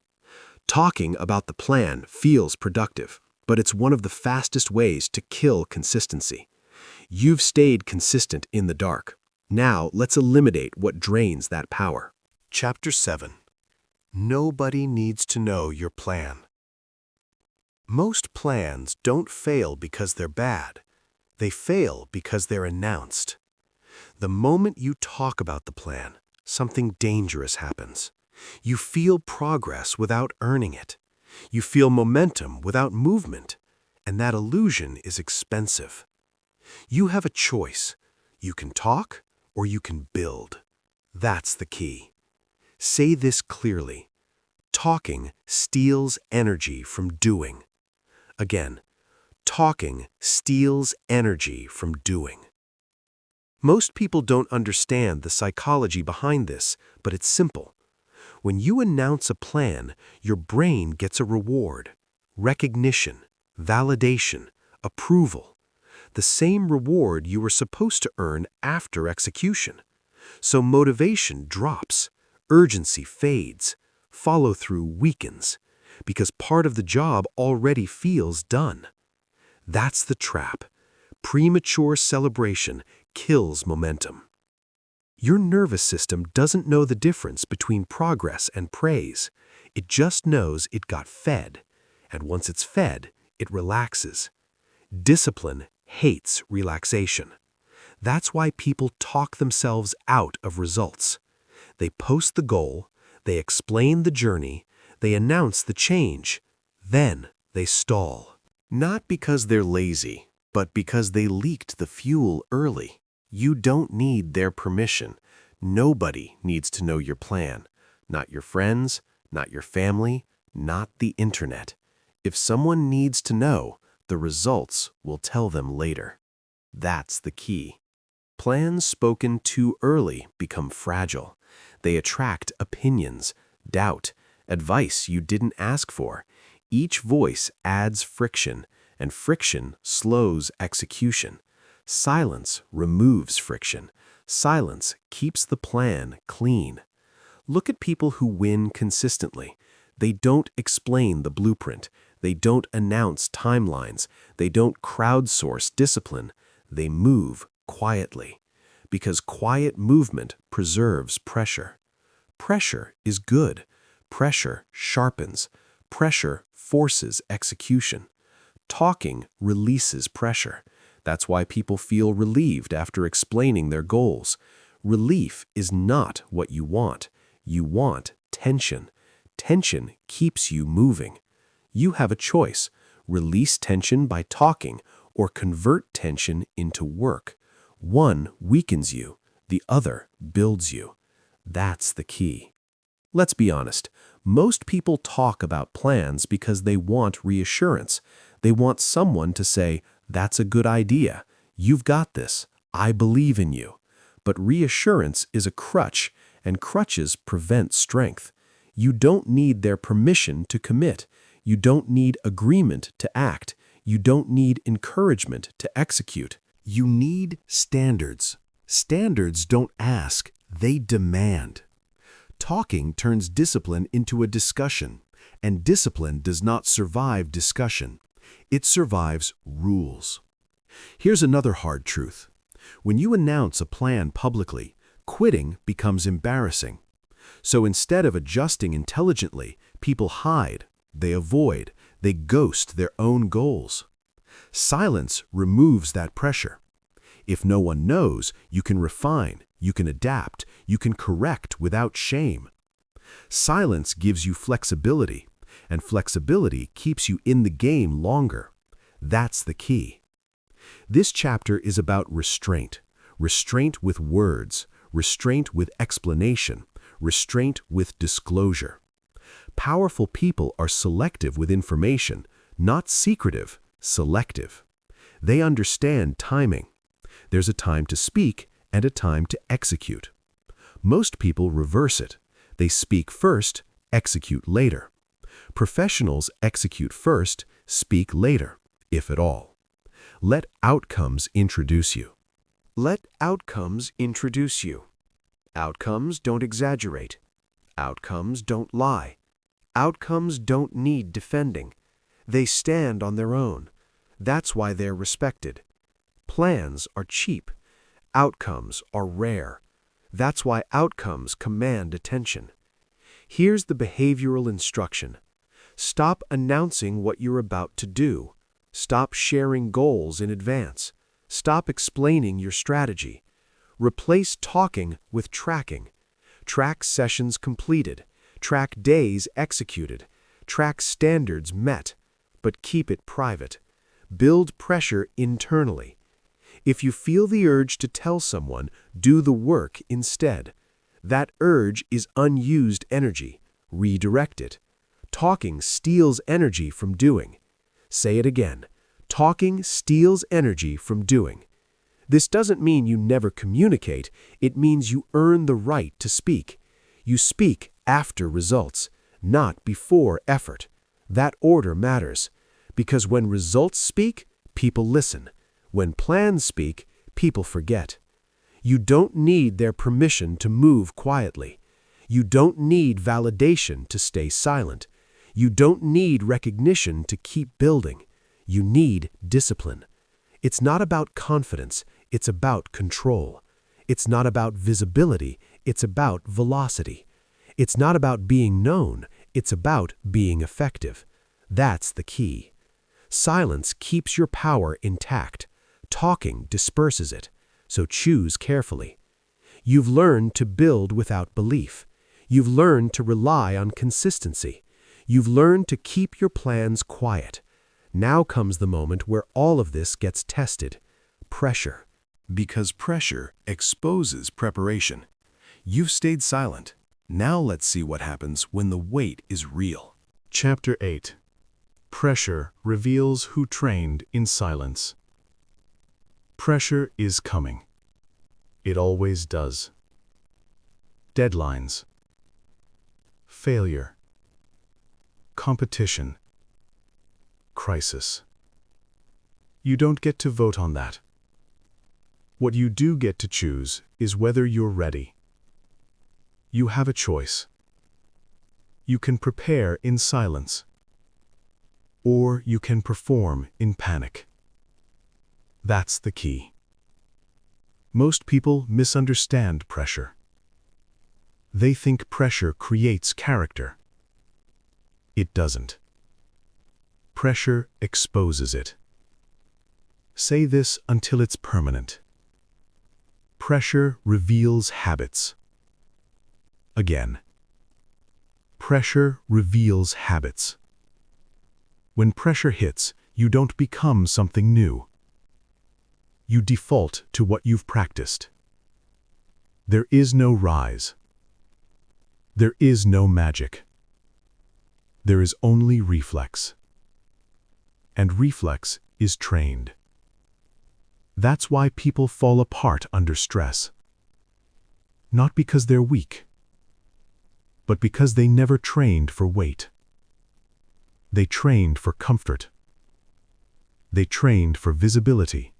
B: Talking about the plan feels productive, but it's one of the fastest ways to kill consistency. You've stayed consistent in the dark. Now let's eliminate what drains that power. Chapter 7. Nobody needs to know your plan. Most plans don't fail because they're bad. They fail because they're announced. The moment you talk about the plan, something dangerous happens. You feel progress without earning it. You feel momentum without movement, and that illusion is expensive. You have a choice. You can talk or you can build. That's the key. Say this clearly. Talking steals energy from doing. Again, talking steals energy from doing. Most people don't understand the psychology behind this, but it's simple. When you announce a plan, your brain gets a reward, recognition, validation, approval, the same reward you were supposed to earn after execution. So motivation drops, urgency fades, follow-through weakens, because part of the job already feels done. That's the trap. Premature celebration kills momentum. Your nervous system doesn't know the difference between progress and praise. It just knows it got fed, and once it's fed, it relaxes. Discipline hates relaxation. That's why people talk themselves out of results. They post the goal, they explain the journey, they announce the change, then they stall. Not because they're lazy, but because they leaked the fuel early. You don't need their permission. Nobody needs to know your plan. Not your friends, not your family, not the internet. If someone needs to know, the results will tell them later. That's the key. Plans spoken too early become fragile. They attract opinions, doubt, advice you didn't ask for. Each voice adds friction, and friction slows execution. Silence removes friction. Silence keeps the plan clean. Look at people who win consistently. They don't explain the blueprint. They don't announce timelines. They don't crowdsource discipline. They move quietly.
A: because quiet movement preserves pressure. Pressure is good. Pressure sharpens. Pressure forces execution. Talking releases pressure. That's why people feel relieved after explaining their goals. Relief is not what you want. You want tension. Tension keeps you moving. You have a choice. Release tension by talking or convert tension into work. One weakens you, the other builds you. That's the key. Let's be honest. Most people talk about plans because they want reassurance. They want someone to say, "That's a good idea. You've got this. I believe in you." But reassurance is a crutch, and crutches prevent strength. You don't need their permission to commit. You don't need agreement to act. You don't need encouragement to execute. You need standards. Standards don't ask, they demand. Talking turns discipline into a discussion, and discipline does not survive discussion. It survives rules. Here's another hard truth. When you announce a plan publicly, quitting becomes embarrassing. So instead of adjusting intelligently, people hide, they avoid, they ghost their own goals. Silence removes that pressure. If no one knows, you can refine, you can adapt, you can correct without shame. Silence gives you flexibility, and flexibility keeps you in the game longer. That's the key. This chapter is about restraint. Restraint with words, restraint with explanation, restraint with disclosure. Powerful people are selective with information, not secretive, selective. They understand timing. There's a time to speak and a time to execute. Most people reverse it. They speak first, execute later. Professionals execute first, speak later, if at all. Let outcomes introduce you. Let outcomes introduce you. Outcomes don't exaggerate. Outcomes don't lie. Outcomes don't need defending. They stand on their own. That's why they're respected. Plans are cheap. Outcomes are rare. That's why outcomes command attention. Here's the behavioral instruction. Stop announcing what you're about to do. Stop sharing goals in advance. Stop explaining your strategy. Replace talking with tracking. Track sessions completed. Track days executed. Track standards met. But keep it private. Build pressure internally. If you feel the urge to tell someone, do the work instead. That urge is unused energy. Redirect it. Talking steals energy from doing. Say it again. Talking steals energy from doing. This doesn't mean you never communicate. It means you earn the right to speak. You speak after results, not before effort. That order matters. Because when results speak, people listen. When plans speak, people forget. You don't need their permission to move quietly. You don't need validation to stay silent. You don't need recognition to keep building. You need discipline. It's not about confidence, it's about control. It's not about visibility, it's about velocity. It's not about being known, it's about being effective. That's the key. Silence keeps your power intact. Talking disperses it, so choose carefully. You've learned to build without belief. You've learned to rely on consistency. You've learned to keep your plans quiet. Now comes the moment where all of this gets tested. Pressure. Because pressure exposes preparation. You've stayed silent. Now let's see what happens when the weight is real.
D: Chapter 8. Pressure reveals who trained in silence. Pressure is coming. It always does. Deadlines. Failure. Competition. Crisis. You don't get to vote on that. What you do get to choose is whether you're ready. You have a choice. You can prepare in silence, or you can perform in panic. That's the key. Most people misunderstand pressure. They think pressure creates character. It doesn't. Pressure exposes it. Say this until it's permanent. Pressure reveals habits. Again. Pressure reveals habits. When pressure hits, you don't become something new. You default to what you've practiced. There is no rise. There is no magic. There is only reflex. And reflex is trained. That's why people fall apart under stress. Not because they're weak, but because they never trained for weight. They trained for comfort. They trained for visibility.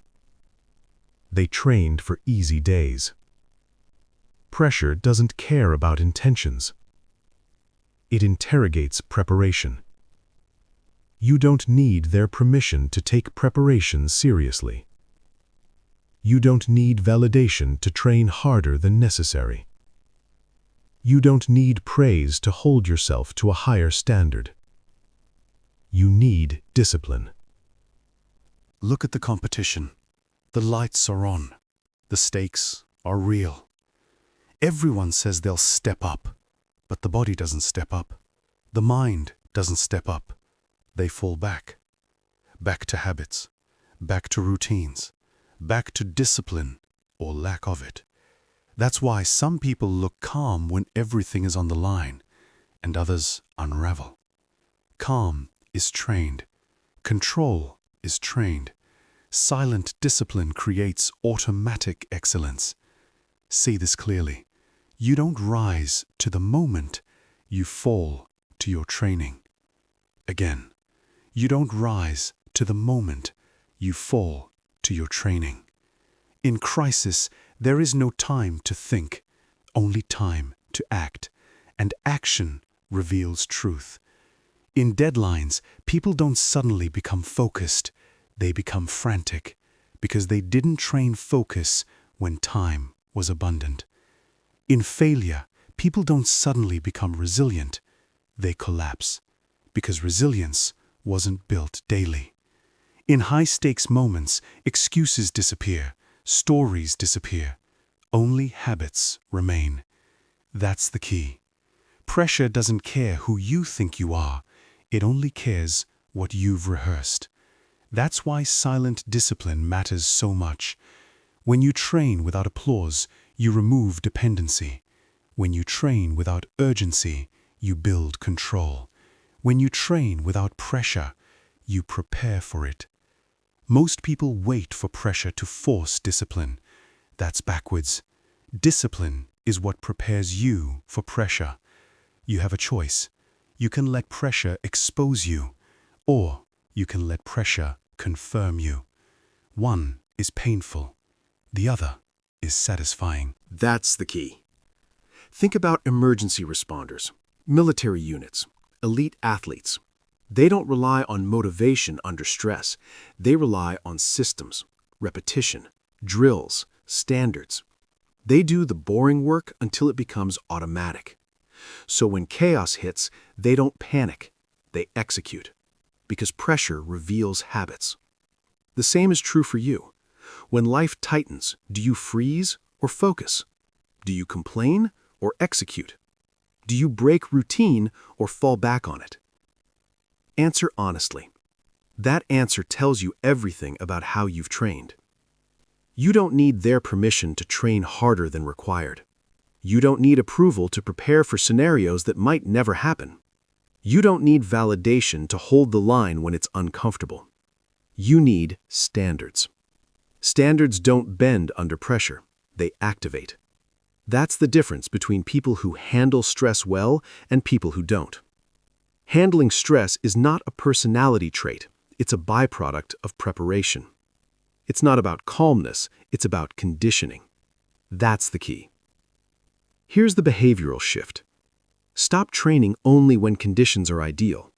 D: They trained for easy days. Pressure doesn't care about intentions. It interrogates preparation. You don't need their permission to take preparation seriously. You don't need validation to train harder than necessary. You don't need praise to hold yourself to a higher standard. You need discipline.
E: Look at the competition. The lights are on. The stakes are real. Everyone says they'll step up, but the body doesn't step up. The mind doesn't step up. They fall back. Back to habits. Back to routines. Back to discipline or lack of it. That's why some people look calm when everything is on the line, and others unravel. Calm is trained. Control is trained. Silent discipline creates automatic excellence. See this clearly. You don't rise to the moment, you fall to your training. Again, you don't rise to the moment, you fall to your training. In crisis, there is no time to think, only time to act, and action reveals truth. In deadlines, people don't suddenly become focused, they become frantic, because they didn't train focus when time was abundant. In failure, people don't suddenly become resilient, they collapse, because resilience wasn't built daily. In high-stakes moments, excuses disappear, stories disappear, only habits remain. That's the key. Pressure doesn't care who you think you are, it only cares what you've rehearsed. That's why silent discipline matters so much. When you train without applause, you remove dependency. When you train without urgency, you build control. When you train without pressure, you prepare for it. Most people wait for pressure to force discipline. That's backwards. Discipline is what prepares you for pressure. You have a choice. You can let pressure expose you, or you can let pressure confirm you. One is painful. The other is satisfying.
A: That's the key. Think about emergency responders, military units, elite athletes. They don't rely on motivation under stress. They rely on systems, repetition, drills, standards. They do the boring work until it becomes automatic. So when chaos hits, they don't panic. They execute, because pressure reveals habits. The same is true for you. When life tightens, do you freeze or focus? Do you complain or execute? Do you break routine or fall back on it? Answer honestly. That answer tells you everything about how you've trained. You don't need their permission to train harder than required. You don't need approval to prepare for scenarios that might never happen. You don't need validation to hold the line when it's uncomfortable. You need standards. Standards don't bend under pressure, they activate. That's the difference between people who handle stress well and people who don't. Handling stress is not a personality trait, it's a byproduct of preparation. It's not about calmness, it's about conditioning. That's the key. Here's the behavioral shift. Stop training only when conditions are ideal.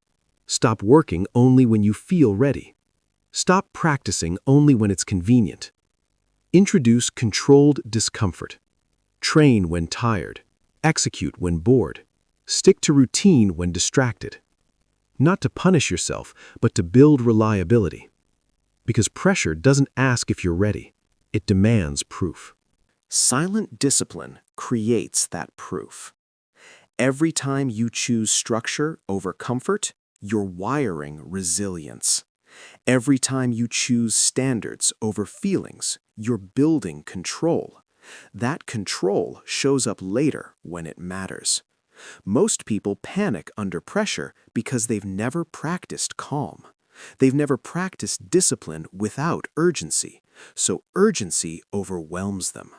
A: Stop working only when you feel ready. Stop practicing only when it's convenient. Introduce controlled discomfort. Train when tired. Execute when bored. Stick to routine when distracted. Not to punish yourself, but to build reliability. Because pressure doesn't ask if you're ready. It demands proof.
C: Silent discipline creates that proof. Every time you choose structure over comfort, you're wiring resilience. Every time you choose standards over feelings, you're building control. That control shows up later when it matters. Most people panic under pressure because they've never practiced calm. They've never practiced discipline without urgency, so urgency overwhelms them.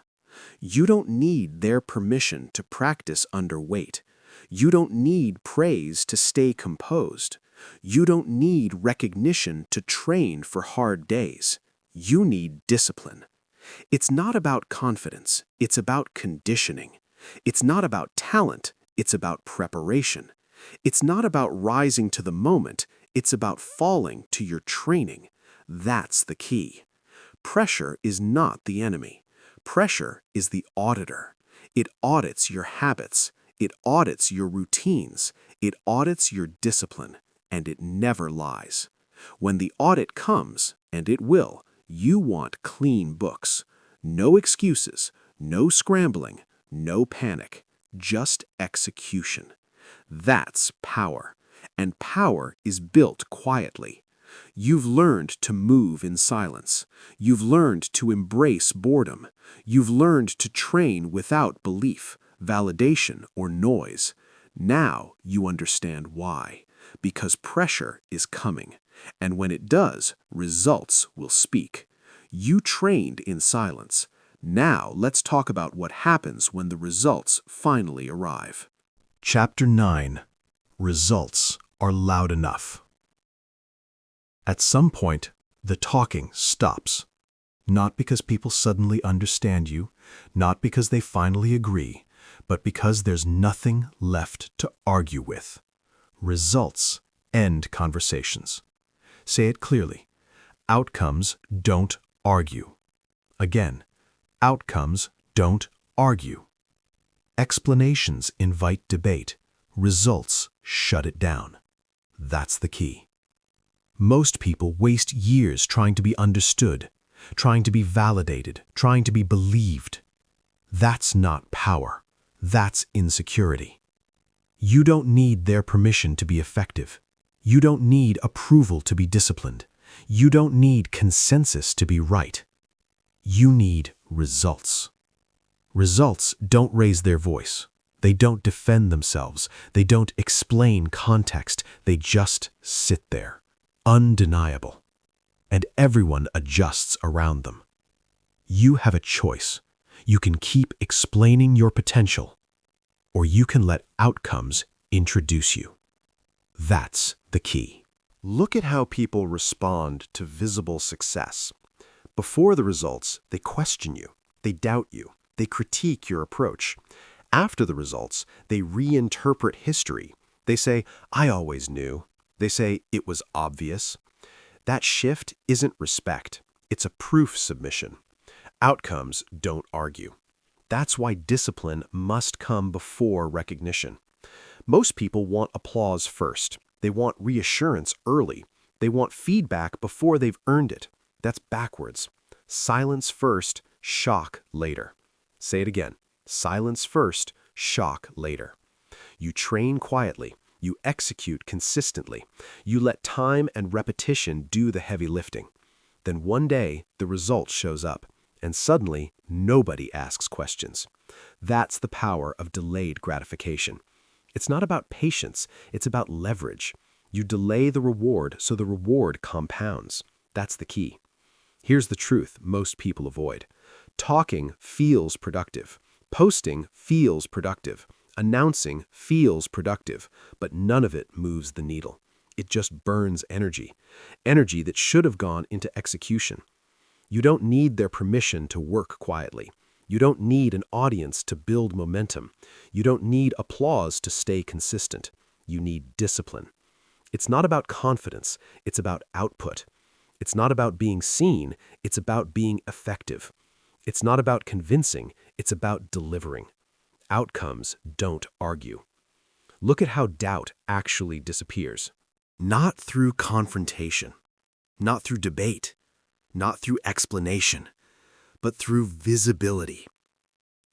C: You don't need their permission to practice under weight. You don't need praise to stay composed. You don't need recognition to train for hard days. You need discipline. It's not about confidence, it's about conditioning. It's not about talent, it's about preparation. It's not about rising to the moment, it's about falling to your training. That's the key. Pressure is not the enemy. Pressure is the auditor. It audits your habits. It audits your routines. It audits your discipline. And it never lies. When the audit comes, and it will, you want clean books. No excuses, no scrambling, no panic, just execution. That's power. And power is built quietly. You've learned to move in silence. You've learned to embrace boredom. You've learned to train without belief, validation, or noise. Now you understand why. Because pressure is coming. And when it does, results will speak. You trained in silence. Now let's talk about what happens when the results finally arrive.
A: Chapter 9. Results are loud enough. At some point, the talking stops. Not because people suddenly understand you, not because they finally agree, but because there's nothing left to argue with. Results end conversations. Say it clearly. Outcomes don't argue. Again, outcomes don't argue. Explanations invite debate. Results shut it down. That's the key. Most people waste years trying to be understood, trying to be validated, trying to be believed. That's not power. That's insecurity. You don't need their permission to be effective. You don't need approval to be disciplined. You don't need consensus to be right. You need results. Results don't raise their voice. They don't defend themselves. They don't explain context. They just sit there, undeniable. And everyone adjusts around them. You have a choice. You can keep explaining your potential, or you can let outcomes introduce you. That's the key. Look at how people respond to visible success. Before the results, they question you, they doubt you, they critique your approach. After the results, they reinterpret history. They say, "I always knew." They say, "It was obvious." That shift isn't respect. It's a proof submission. Outcomes don't argue. That's why discipline must come before recognition. Most people want applause first. They want reassurance early. They want feedback before they've earned it. That's backwards. Silence first, shock later. Say it again. Silence first, shock later. You train quietly. You execute consistently. You let time and repetition do the heavy lifting. Then one day, the result shows up, and suddenly, nobody asks questions. That's the power of delayed gratification. It's not about patience, it's about leverage. You delay the reward so the reward compounds. That's the key. Here's the truth most people avoid. Talking feels productive. Posting feels productive. Announcing feels productive, but none of it moves the needle. It just burns energy. Energy that should have gone into execution. You don't need their permission to work quietly. You don't need an audience to build momentum. You don't need applause to stay consistent. You need discipline. It's not about confidence, it's about output. It's not about being seen, it's about being effective. It's not about convincing, it's about delivering. Outcomes don't argue. Look at how doubt actually disappears. Not through confrontation, not through debate, not through explanation, but through visibility.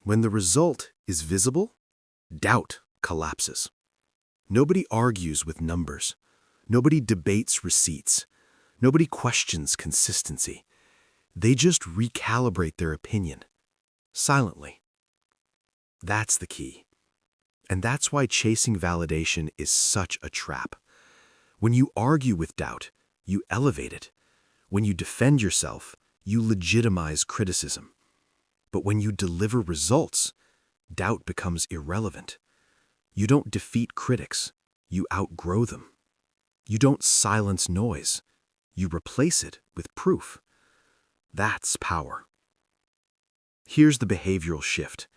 A: When the result is visible, doubt collapses. Nobody argues with numbers. Nobody debates receipts. Nobody questions consistency. They just recalibrate their opinion, silently. That's the key. And that's why chasing validation is such a trap. When you argue with doubt, you elevate it. When you defend yourself, you legitimize criticism. But when you deliver results, doubt becomes irrelevant. You don't defeat critics, you outgrow them. You don't silence noise, you replace it with proof. That's power. Here's the behavioral shift.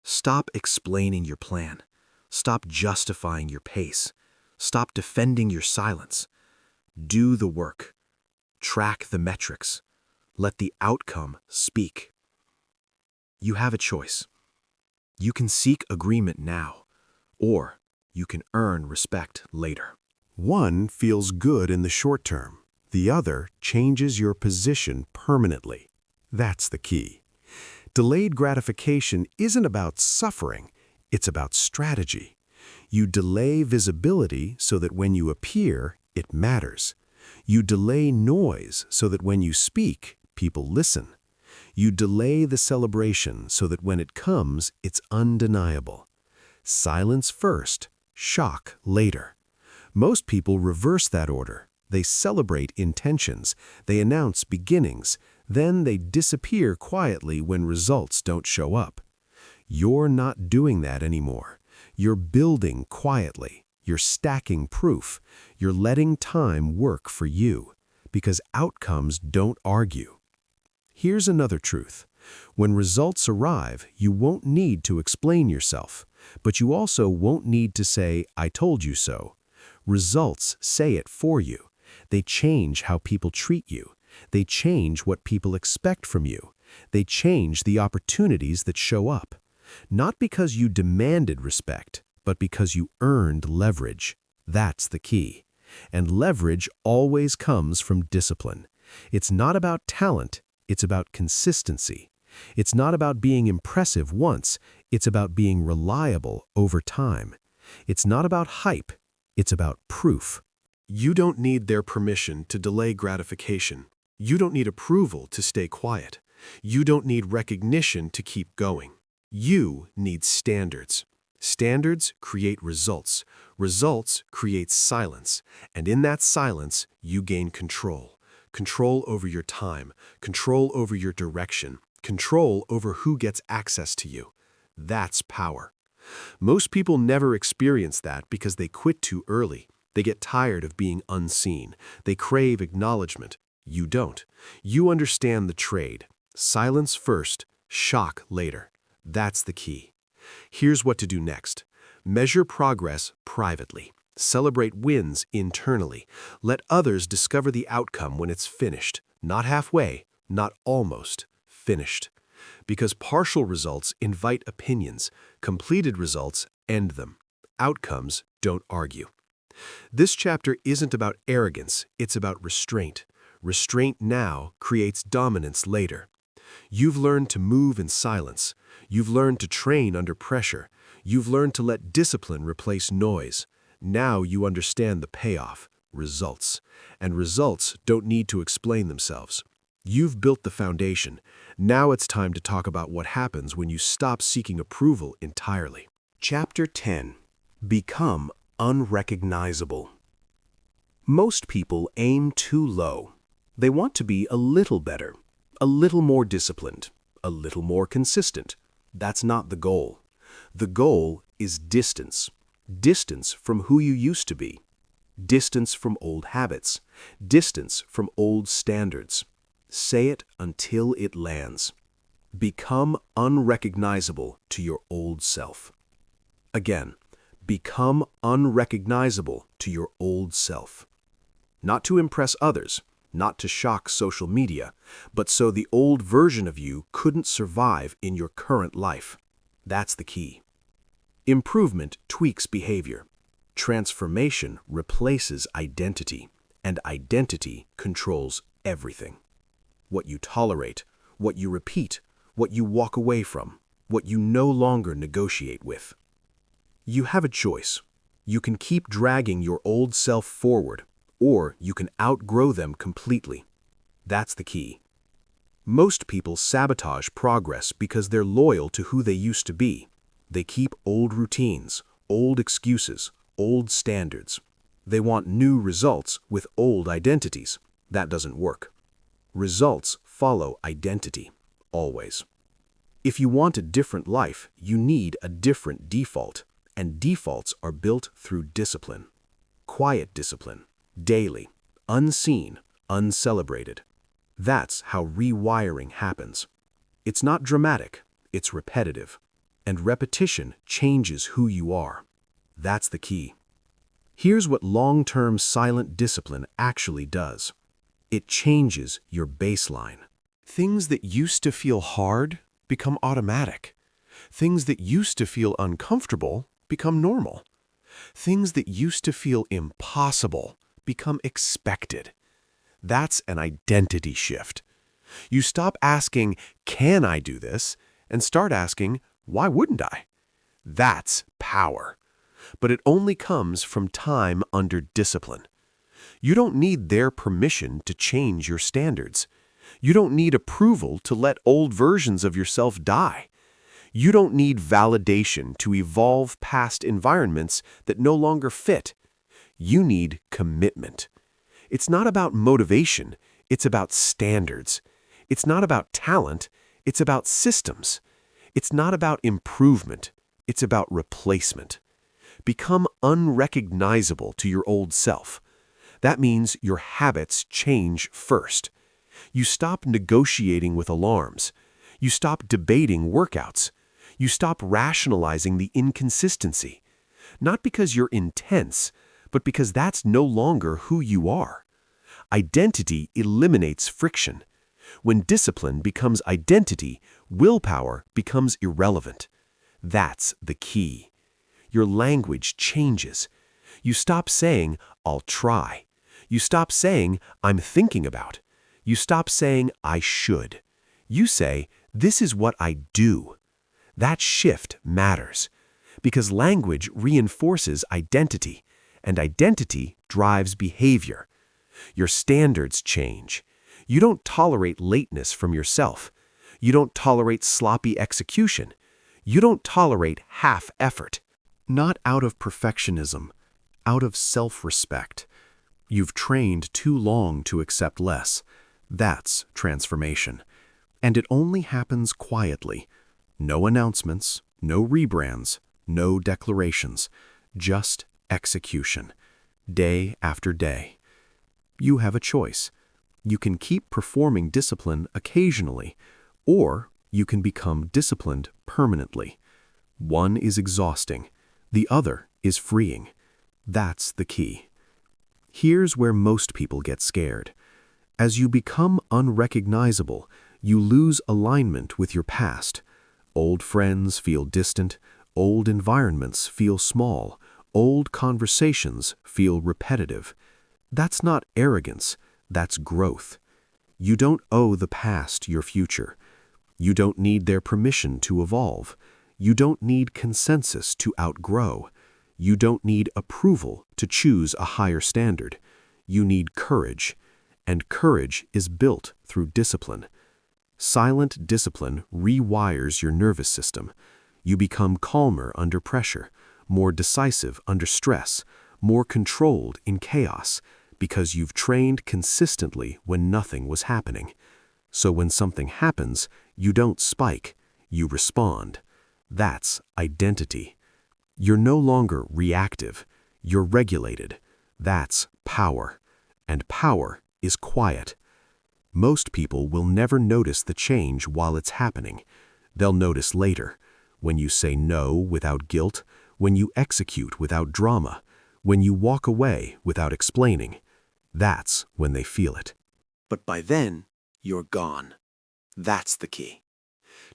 A: Stop explaining your plan. Stop justifying your pace. Stop defending your silence. Do the work. Track the metrics. Let the outcome speak. You have a choice. You can seek agreement now, or you can earn respect later.
B: One feels good in the short term. The other changes your position permanently. That's the key. Delayed gratification isn't about suffering, it's about strategy. You delay visibility so that when you appear, it matters. You delay noise so that when you speak, people listen. You delay the celebration so that when it comes, it's undeniable. Silence first, shock later. Most people reverse that order. They celebrate intentions, they announce beginnings, then they disappear quietly when results don't show up. You're not doing that anymore. You're building quietly. You're stacking proof. You're letting time work for you, because outcomes don't argue. Here's another truth. When results arrive, you won't need to explain yourself, but you also won't need to say, "I told you so." Results say it for you. They change how people treat you. They change what people expect from you. They change the opportunities that show up. Not because you demanded respect, but because you earned leverage. That's the key. And leverage always comes from discipline. It's not about talent, it's about consistency. It's not about being impressive once, it's about being reliable over time. It's not about hype, it's about proof.
A: You don't need their permission to delay gratification. You don't need approval to stay quiet. You don't need recognition to keep going. You need standards. Standards create results. Results create silence. And in that silence, you gain control. Control over your time. Control over your direction. Control over who gets access to you. That's power. Most people never experience that because they quit too early. They get tired of being unseen. They crave acknowledgement. You don't. You understand the trade. Silence first, shock later. That's the key. Here's what to do next. Measure progress privately. Celebrate wins internally. Let others discover the outcome when it's finished. Not halfway, not almost. Finished. Because partial results invite opinions. Completed results end them. Outcomes don't argue. This chapter isn't about arrogance, it's about restraint. Restraint now creates dominance later. You've learned to move in silence. You've learned to train under pressure. You've learned to let discipline replace noise. Now you understand the payoff, results. And results don't need to explain themselves. You've built the foundation. Now it's time to talk about what happens when you stop seeking approval entirely.
B: Chapter 10. Become unrecognizable. Most people aim too low. They want to be a little better, a little more disciplined, a little more consistent. That's not the goal. The goal is distance. Distance from who you used to be. Distance from old habits. Distance from old standards. Say it until it lands. Become unrecognizable to your old self. Again, become unrecognizable to your old self. Not to impress others,
A: not to shock social media, but so the old version of you couldn't survive in your current life. That's the key. Improvement tweaks behavior. Transformation replaces identity, and identity controls everything. What you tolerate, what you repeat, what you walk away from, what you no longer negotiate with. You have a choice. You can keep dragging your old self forward, or you can outgrow them completely. That's the key. Most people sabotage progress because they're loyal to who they used to be. They keep old routines, old excuses, old standards. They want new results with old identities. That doesn't work. Results follow identity, always. If you want a different life, you need a different default, and defaults are built through discipline. Quiet discipline, daily, unseen, uncelebrated. That's how rewiring happens. It's not dramatic, it's repetitive. And repetition changes who you are. That's the key. Here's what long-term silent discipline actually does. It changes your baseline.
B: Things that used to feel hard become automatic. Things that used to feel uncomfortable become normal. Things that used to feel impossible become expected. That's an identity shift. You stop asking, "Can I do this?" and start asking, "Why wouldn't I?" That's power. But it only comes from time under discipline. You don't need their permission to change your standards. You don't need approval to let old versions of yourself die. You don't need validation to evolve past environments that no longer fit. You need commitment. It's not about motivation, it's about standards. It's not about talent, it's about systems. It's not about improvement, it's about replacement. Become unrecognizable to your old self. That means your habits change first. You stop negotiating with alarms. You stop debating workouts. You stop rationalizing the inconsistency. Not because you're intense, but because that's no longer who you are. Identity eliminates friction. When discipline becomes identity, willpower becomes irrelevant. That's the key. Your language changes. You stop saying, "I'll try." You stop saying, "I'm thinking about." You stop saying, "I should." You say, "This is what I do." That shift matters because language reinforces identity, and identity drives behavior. Your standards change. You don't tolerate lateness from yourself. You don't tolerate sloppy execution. You don't tolerate half effort. Not out of perfectionism, out of self-respect. You've trained too long to accept less. That's transformation. And it only happens quietly. No announcements, no rebrands, no declarations. Just execution. Day after day. You have a choice. You can keep performing discipline occasionally, or you can become disciplined permanently. One is exhausting. The other is freeing. That's the key. Here's where most people get scared. As you become unrecognizable, you lose alignment with your past. Old friends feel distant. Old environments feel small. Old conversations feel repetitive. That's not arrogance. That's growth. You don't owe the past your future. You don't need their permission to evolve. You don't need consensus to outgrow. You don't need approval to choose a higher standard. You need courage, and courage is built through discipline. Silent discipline rewires your nervous system. You become calmer under pressure, more decisive under stress, more controlled in chaos, because you've trained consistently when nothing was happening. So when something happens, you don't spike, you respond. That's identity. You're no longer reactive, you're regulated. That's power. And power is quiet. Most people will never notice the change while it's happening. They'll notice later, when you say no without guilt, when you execute without drama, when you walk away without explaining. That's when they feel it.
A: But by then, you're gone. That's the key.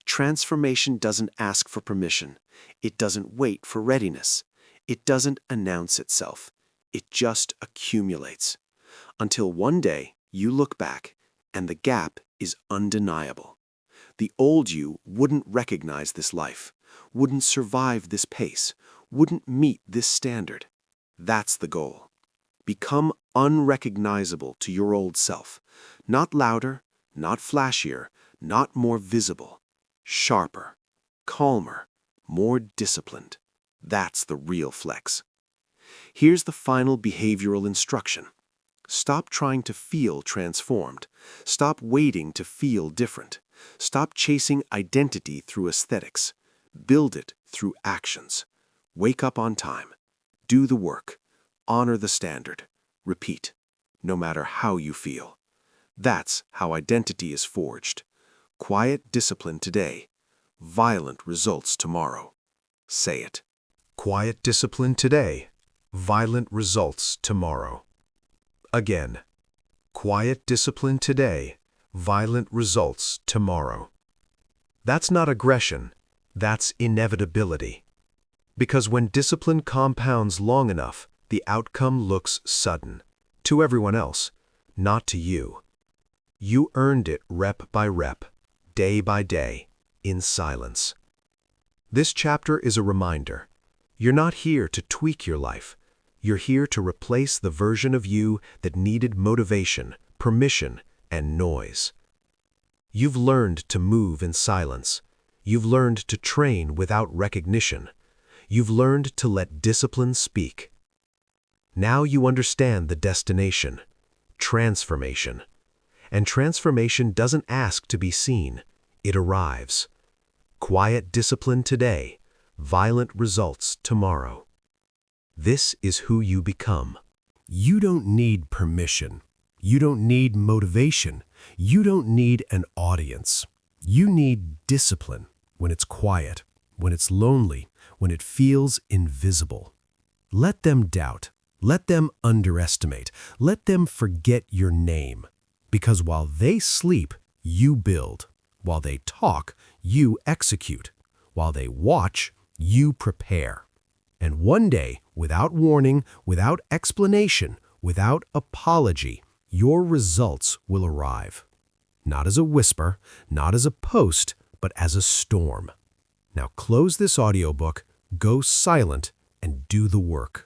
A: Transformation doesn't ask for permission. It doesn't wait for readiness. It doesn't announce itself. It just accumulates. Until one day, you look back, and the gap is undeniable. The old you wouldn't recognize this life, wouldn't survive this pace, wouldn't meet this standard. That's the goal. Become unrecognizable to your old self. Not louder, not flashier, not more visible. Sharper, calmer, more disciplined. That's the real flex. Here's the final behavioral instruction. Stop trying to feel transformed. Stop waiting to feel different. Stop chasing identity through aesthetics. Build it through actions. Wake up on time. Do the work. Honor the standard. Repeat, no matter how you feel. That's how identity is forged. Quiet discipline today. Violent results tomorrow. Say it.
B: Quiet discipline today. Violent results tomorrow. Again. Quiet discipline today. Violent results tomorrow. That's not aggression. That's inevitability. Because when discipline compounds long enough, the outcome looks sudden. To everyone else, not to you. You earned it rep by rep, day by day, in silence. This chapter is a reminder. You're not here to tweak your life. You're here to replace the version of you that needed motivation, permission, and noise. You've learned to move in silence. You've learned to train without recognition. You've learned to let discipline speak. Now you understand the destination, transformation. And transformation doesn't ask to be seen, it arrives. Quiet discipline today, violent results tomorrow. This is who you become.
A: You don't need permission. You don't need motivation. You don't need an audience. You need discipline when it's quiet, when it's lonely, when it feels invisible. Let them doubt. Let them underestimate. Let them forget your name. Because while they sleep, you build. While they talk, you execute. While they watch, you prepare. And one day, without warning, without explanation, without apology, your results will arrive. Not as a whisper, not as a post, but as a storm. Now close this audiobook, go silent, and do the work.